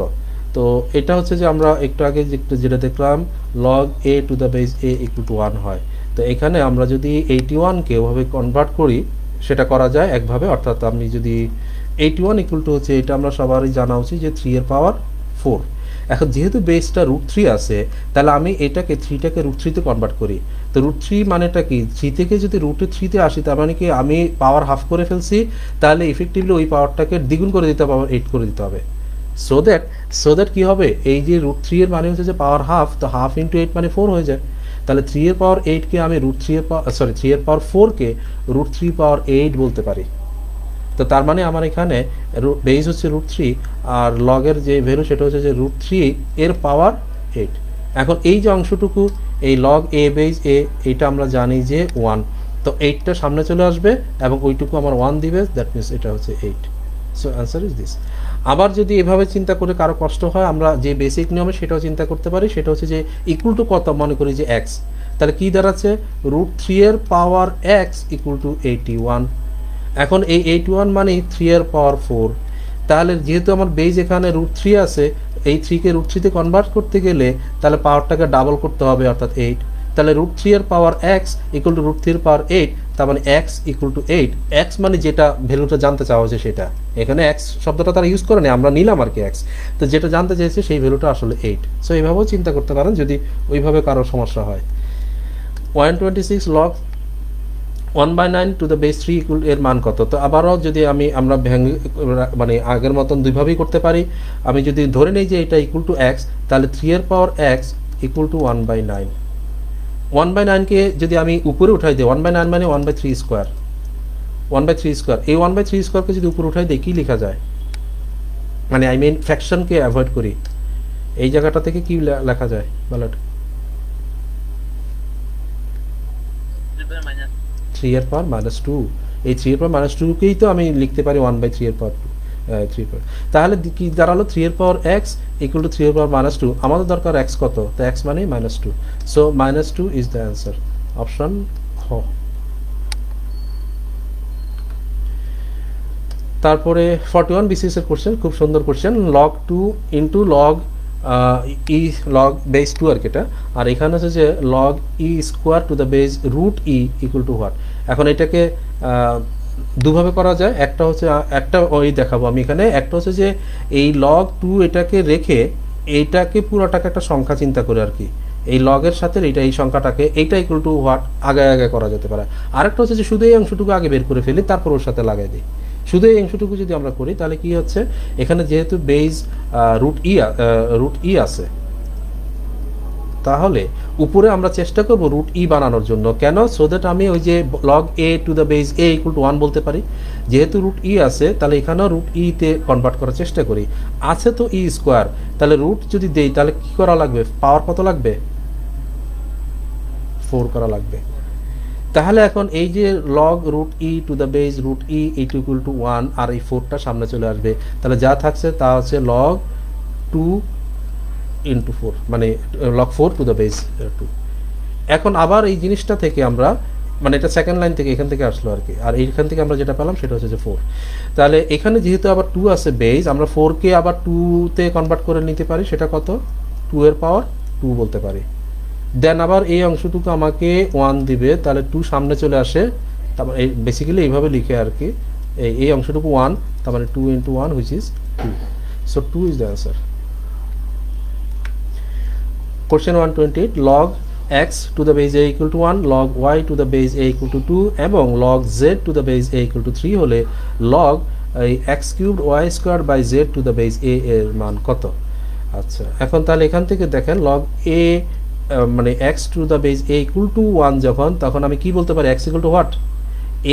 তো এটা হচ্ছে যে আমরা একটু আগে যেটা দেখলাম log a two the base a equal to 1 হয়। তো এখানে আমরা যদি 81কে ওভাবে কনভার্ট করি সেটা করা যায় একভাবে, অর্থাৎ আপনি যদি 81 ইকুয়াল টু হচ্ছে, এটা আমরা সবারই জানা উচিত যে 3 এর পাওয়ার 4। এখন যেহেতু বেসটা √3 আছে তাহলে আমি এটাকে 3টাকে √3 তে কনভার্ট করি। তো √3 মানেটা কি? 3 থেকে যদি √3 তে আসি তার মানে কি আমি পাওয়ার হাফ করে ফেলছি, তাহলে ইফেক্টিভলি ওই পাওয়ারটাকে দ্বিগুণ করে দিতে হবে, পাওয়ার 8 করে দিতে হবে। সো দ্যাট কি হবে? এই যে √3 এর মানে হচ্ছে যে পাওয়ার হাফ, তো হাফ ইন্টু 8 মানে 4 হয়ে যায়। তাহলে 3 এর পাওয়ার 8 কে আমি 3 এর পাওয়ার 4 কে √3 পাওয়ার 8 বলতে পারি। তো তার মানে আমার এখানে বেস হচ্ছে √3 আর লগের যে ভ্যালু সেটা হচ্ছে যে √3 এর পাওয়ার 8। এখন এই যে অংশটুকু এই log a বেস a, এটা আমরা জানি যে 1, তো 8টা সামনে চলে আসবে এবং ওইটুকু আমার 1 দিবে, দ্যাট মিনস এটা হচ্ছে 8। So answer is this. আবার যদি এভাবে চিন্তা করে কারো কষ্ট হয়, আমরা যে বেসিক নিয়মে সেটাও চিন্তা করতে পারি, সেটা হচ্ছে যে ইকুয়াল টু কত মনে করি যে x, তাহলে কি দাঁড়াচ্ছে? √3 এর পাওয়ার x ইকুয়াল টু 81। এখন এই 81 মানে 3 এর পাওয়ার 4, তাহলে যেহেতু আমার বেস এখানে √3 আছে, এই 3 কে √3 তে কনভার্ট করতে গেলে তাহলে পাওয়ারটাকে ডাবল করতে হবে, অর্থাৎ 8। তাহলে √3 এর পাওয়ার x ইকুয়াল টু √3 এর পাওয়ার 8, তার মানে x ইকুয়াল টু 8। x মানে যেটা ভ্যালুটা জানতে চাওয়া হয়েছে সেটা, এখানে x শব্দটা তারা ইউজ করে না, আমরা নিলাম আর কি x, তো যেটা জানতে চাইছে সেই ভ্যালুটা আসলে 8। সো এইভাবেও চিন্তা করতে পারেন যদি ওইভাবে কারো সমস্যা হয়। 126 log 1/9 two the base 3 equal এর মান কত? তো আবারও যদি আমরা মানে আগের মতন দুইভাবেই করতে পারি। আমি যদি ধরে নেই যে এটা ইকুয়াল টু x, তাহলে 3 এর পাওয়ার x ইকুয়াল টু 1/9। 1/9কে যদি আমি উপরে উঠাই দিই, 1/9 মানে 1/3 স্কোয়ার, 1/3 স্কোয়ার, এই 1/3 স্কোয়ারকে যদি উপরে উঠাই দিই কি লেখা যায়? মানে আই মিন ফ্র্যাকশনকে অ্যাভয়েড করি, এই জায়গাটা থেকে কি লেখা যায় বলো? 3 এর পাওয়ার -2, এই 3 এর পাওয়ার -2কেই তো আমি লিখতে পারি 1/3 এর পাওয়ার 3 পাওয়ার। তাহলে কি দাঁড়ালো? 3 এর পাওয়ার x ইকুয়াল টু 3 এর পাওয়ার -2। আমাদের দরকার x কত? তো x মানে -2, so -2 is the answer, option খ। তারপরে 41 বিসিএস এর কোশ্চেন, খুব সুন্দর question. log 2 into log e log base 2 আর কি এটা, আর এখানে হচ্ছে যে log e square to the base root e equal to what. এখন এটাকে দুভাবে করা যায়, একটা হচ্ছে একটা ওই দেখাবো আমি এখানে, একটা হচ্ছে যে এই লগ 2 এটাকে রেখে এইটাকে পুরোটাকে একটা সংখ্যা চিন্তা করে আর কি, এই লগের সাথে এইটা এই সংখ্যাটাকে এইটা ইকুয়াল টু হোয়াট আগে আগে করা যেতে পারে। আরেকটা হচ্ছে যে শুধু এই অংশটুকু আগে বের করে ফেলি, তারপর ওর সাথে লাগাই দিই। শুধু এই অংশটুকু যদি আমরা করি তাহলে কি হচ্ছে, এখানে যেহেতু বেস রুট ই আছে, তাহলে উপরে আমরা চেষ্টা করব রুট ই বানানোর জন্য। কেন? সো দ্যাট আমি ওই যে log a to the base a equal to 1 বলতে পারি। যেহেতু রুট ই আছে তাহলে এখানেও রুট ই তে কনভার্ট করার চেষ্টা করি। আছে তো ই স্কোয়ার, তাহলে রুট যদি দেই তাহলে কি করা লাগবে, পাওয়ার কত লাগবে, 4 করা লাগবে। তাহলে এখন এই যে log root e to the base root e equal to 1 আর এই 4টা সামনে চলে আসবে, তাহলে যা থাকছে তা হচ্ছে লগ 2 ইন্টু 4, মানে লগ 4 টু দ্য বেস 2। এখন আবার এই জিনিসটা থেকে আমরা, মানে এটা সেকেন্ড লাইন থেকে এখান থেকে আসলো আর কি, আর এইখান থেকে আমরা যেটা পেলাম সেটা হচ্ছে যে 4। তাহলে এখানে যেহেতু আবার 2 আছে বেস, আমরা 4কে আবার 2 তে কনভার্ট করে নিতে পারি, সেটা কত, 2 এর পাওয়ার 2 বলতে পারি। দেন আবার এই অংশটুকু আমাকে 1 দিবে, তাহলে 2 সামনে চলে আসে, তারপর এই বেসিক্যালি এইভাবে লিখে আর কি, এই অংশটুকু 1, তার মানে 2 into 1 which is 2। So 2 is the answer. Question 128, log x to the base a equal to 1, log y to the base a equal to 2 এবং log z to the base a equal to 3 হলে log x cubed y squared by z to the base a এর মান কত? আচ্ছা, এখন তাহলে এখান থেকে দেখেন log a মানে x to the base a equal to 1 যখন, তখন আমি কি বলতে পারি, x equal to what,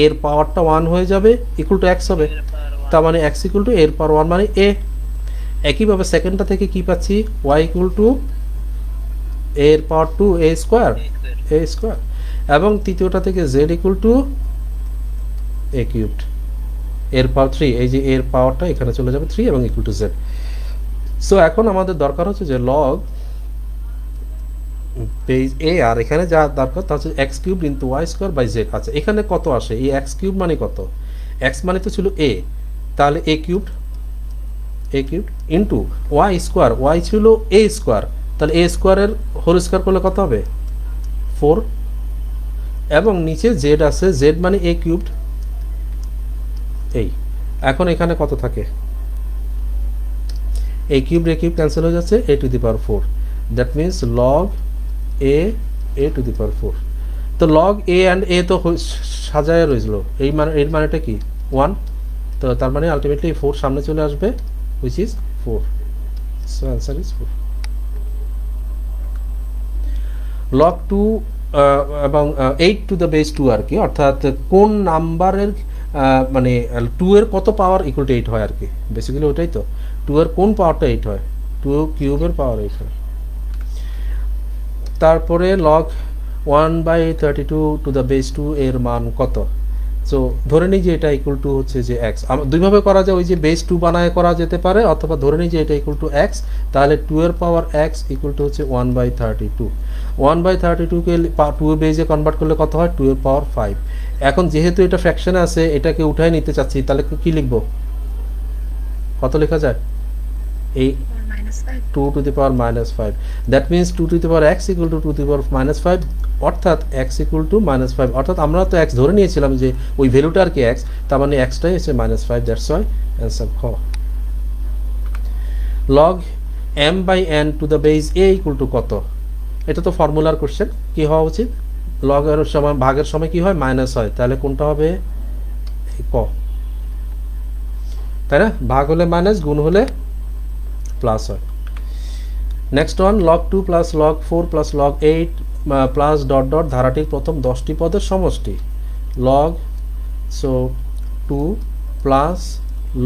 এর পাওয়ারটা 1 হয়ে যাবে, equal to x হবে, তার মানে x equal to এর পাওয়ার 1 মানে a। একইভাবে সেকেন্ডটা থেকে কি পাচ্ছি, y equal to এর পাওয়ার 2 a স্কোয়ার, এবং তৃতীয়টা থেকে z equal to a cubed, এর পাওয়ার 3, এই যে এর পাওয়ারটা এখানে চলে যাবে 3 এবং ইকুয়াল টু z। সো এখন আমাদের দরকার হচ্ছে যে লগ বেস a, আর এখানে যা দরকার তা হচ্ছে x cubed into y square by z। আচ্ছা, এখানে কত আসে, এই x কিউব মানে কত, x মানে তো ছিল a, তাহলে a cubed into y square, y ছিল a স্কোয়ার, তাহলে a স্কোয়ারের হোল স্কোয়ার করলে কত হবে, 4, এবং নিচে z আছে, z মানে a কিউবড, এই এখন এখানে কত থাকে, a কিউব ক্যান্সেল হয়ে যাচ্ছে, a to the power 4, that means log a to the power 4। তো লগ a অ্যান্ড a তো সাজায় রয়েছিল, এই মানে এর মানেটা কি 1, তো তার মানে আলটিমেটলি 4 সামনে চলে আসবে, which is 4। So answer is 4। Log 2 এবং 8 টু দ্য বেস 2 আর কি, অর্থাৎ কোন নাম্বারের মানে 2 এর কত পাওয়ার ইকুয়াল টু 8 হয় আর কি, বেসিক্যালি ওটাই তো, 2 এর কোন পাওয়ারটা 8 হয়, 2 কিউবের পাওয়ার 8 হয়। তারপরে লগ 1/32 টু দ্য বেস 2 এর মান কত? সো ধরে নিই যে এটা ইকুয়াল টু হচ্ছে যে x, দুইভাবে করা যায়, ওই যে বেস 2 বানায় করা যেতে পারে, অথবা ধরে নিই যে এটা ইকুয়াল টু x, তাহলে 2 এর পাওয়ার x ইকুয়াল টু হচ্ছে 1/32, 1/32 কে 2 এর বেসে কনভার্ট করলে কত হয়, 2 এর পাওয়ার 5। এখন যেহেতু এটা ফ্র্যাকশনে আছে, এটাকে উঠায় নিতে চাচ্ছি, তাহলে কি লিখবো, কত লেখা যায়, এই 2 to the power -5, that means 2 to the power x equal to 2 to the power -5, অর্থাৎ x ইকুয়াল টু -5, অর্থাৎ আমরা তো x ধরে নিয়েছিলাম যে ওই ভ্যালুটা আর কি x, তার মানে xটাই হচ্ছে -5, দ্যাটস ওয়াই অ্যান্সার খ। Log m/n two the base a equal to কত? এটা তো ফর্মুলার কোশ্চেন, কি হওয়া উচিত, লগের সময় ভাগের সময় কি হয়, মাইনাস হয়, তাহলে কোনটা হবে, ক, তাই না, ভাগ হলে মাইনাস, গুণ হলে প্লাস হয়। Next one, log 2 plus log 4 plus log 8 plus dot dot ধারাটির প্রথম 10টি পদের সমষ্টি। লগ, সো 2 প্লাস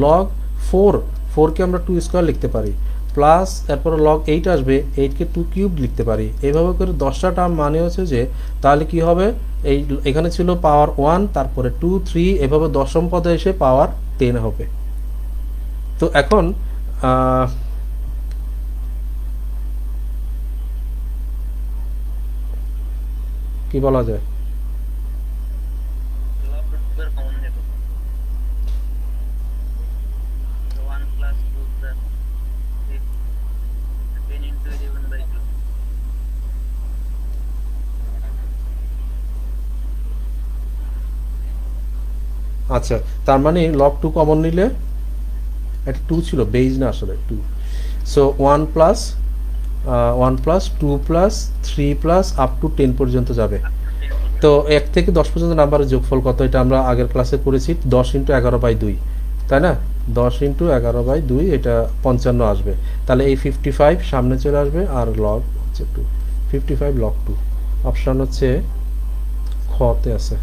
লগ 4কে আমরা 2 স্কোয়ার লিখতে পারি, প্লাস তারপরে লগ 8 আসবে, 8কে 2 কিউব লিখতে পারি, এইভাবে করে 10টা টার্ম মানে হচ্ছে যে, তাহলে কি হবে, এখানে ছিল পাওয়ার 1, তারপরে 2, 3, এভাবে দশম পদে এসে পাওয়ার 10 হবে। তো এখন কি বলা যায়, আচ্ছা, তার মানে লগ 2 কমন নিলে এটা 2 ছিল, বেজ না আসলে 2। So 1 plus 1 plus 2 plus 3 plus up to 10 পর্যন্ত যাবে। তো 1 থেকে 10 পর্যন্ত নাম্বারের যোগফল কত, এটা আমরা আগের ক্লাসে করেছি 10 ইন্টু 11/2, তাই না? 10 ইন্টু 11/2 এটা 55 আসবে। তাহলে এই 55 সামনে চলে আসবে আর লগ হচ্ছে 2, 55 লগ 2। অপশান হচ্ছে খতে আছে।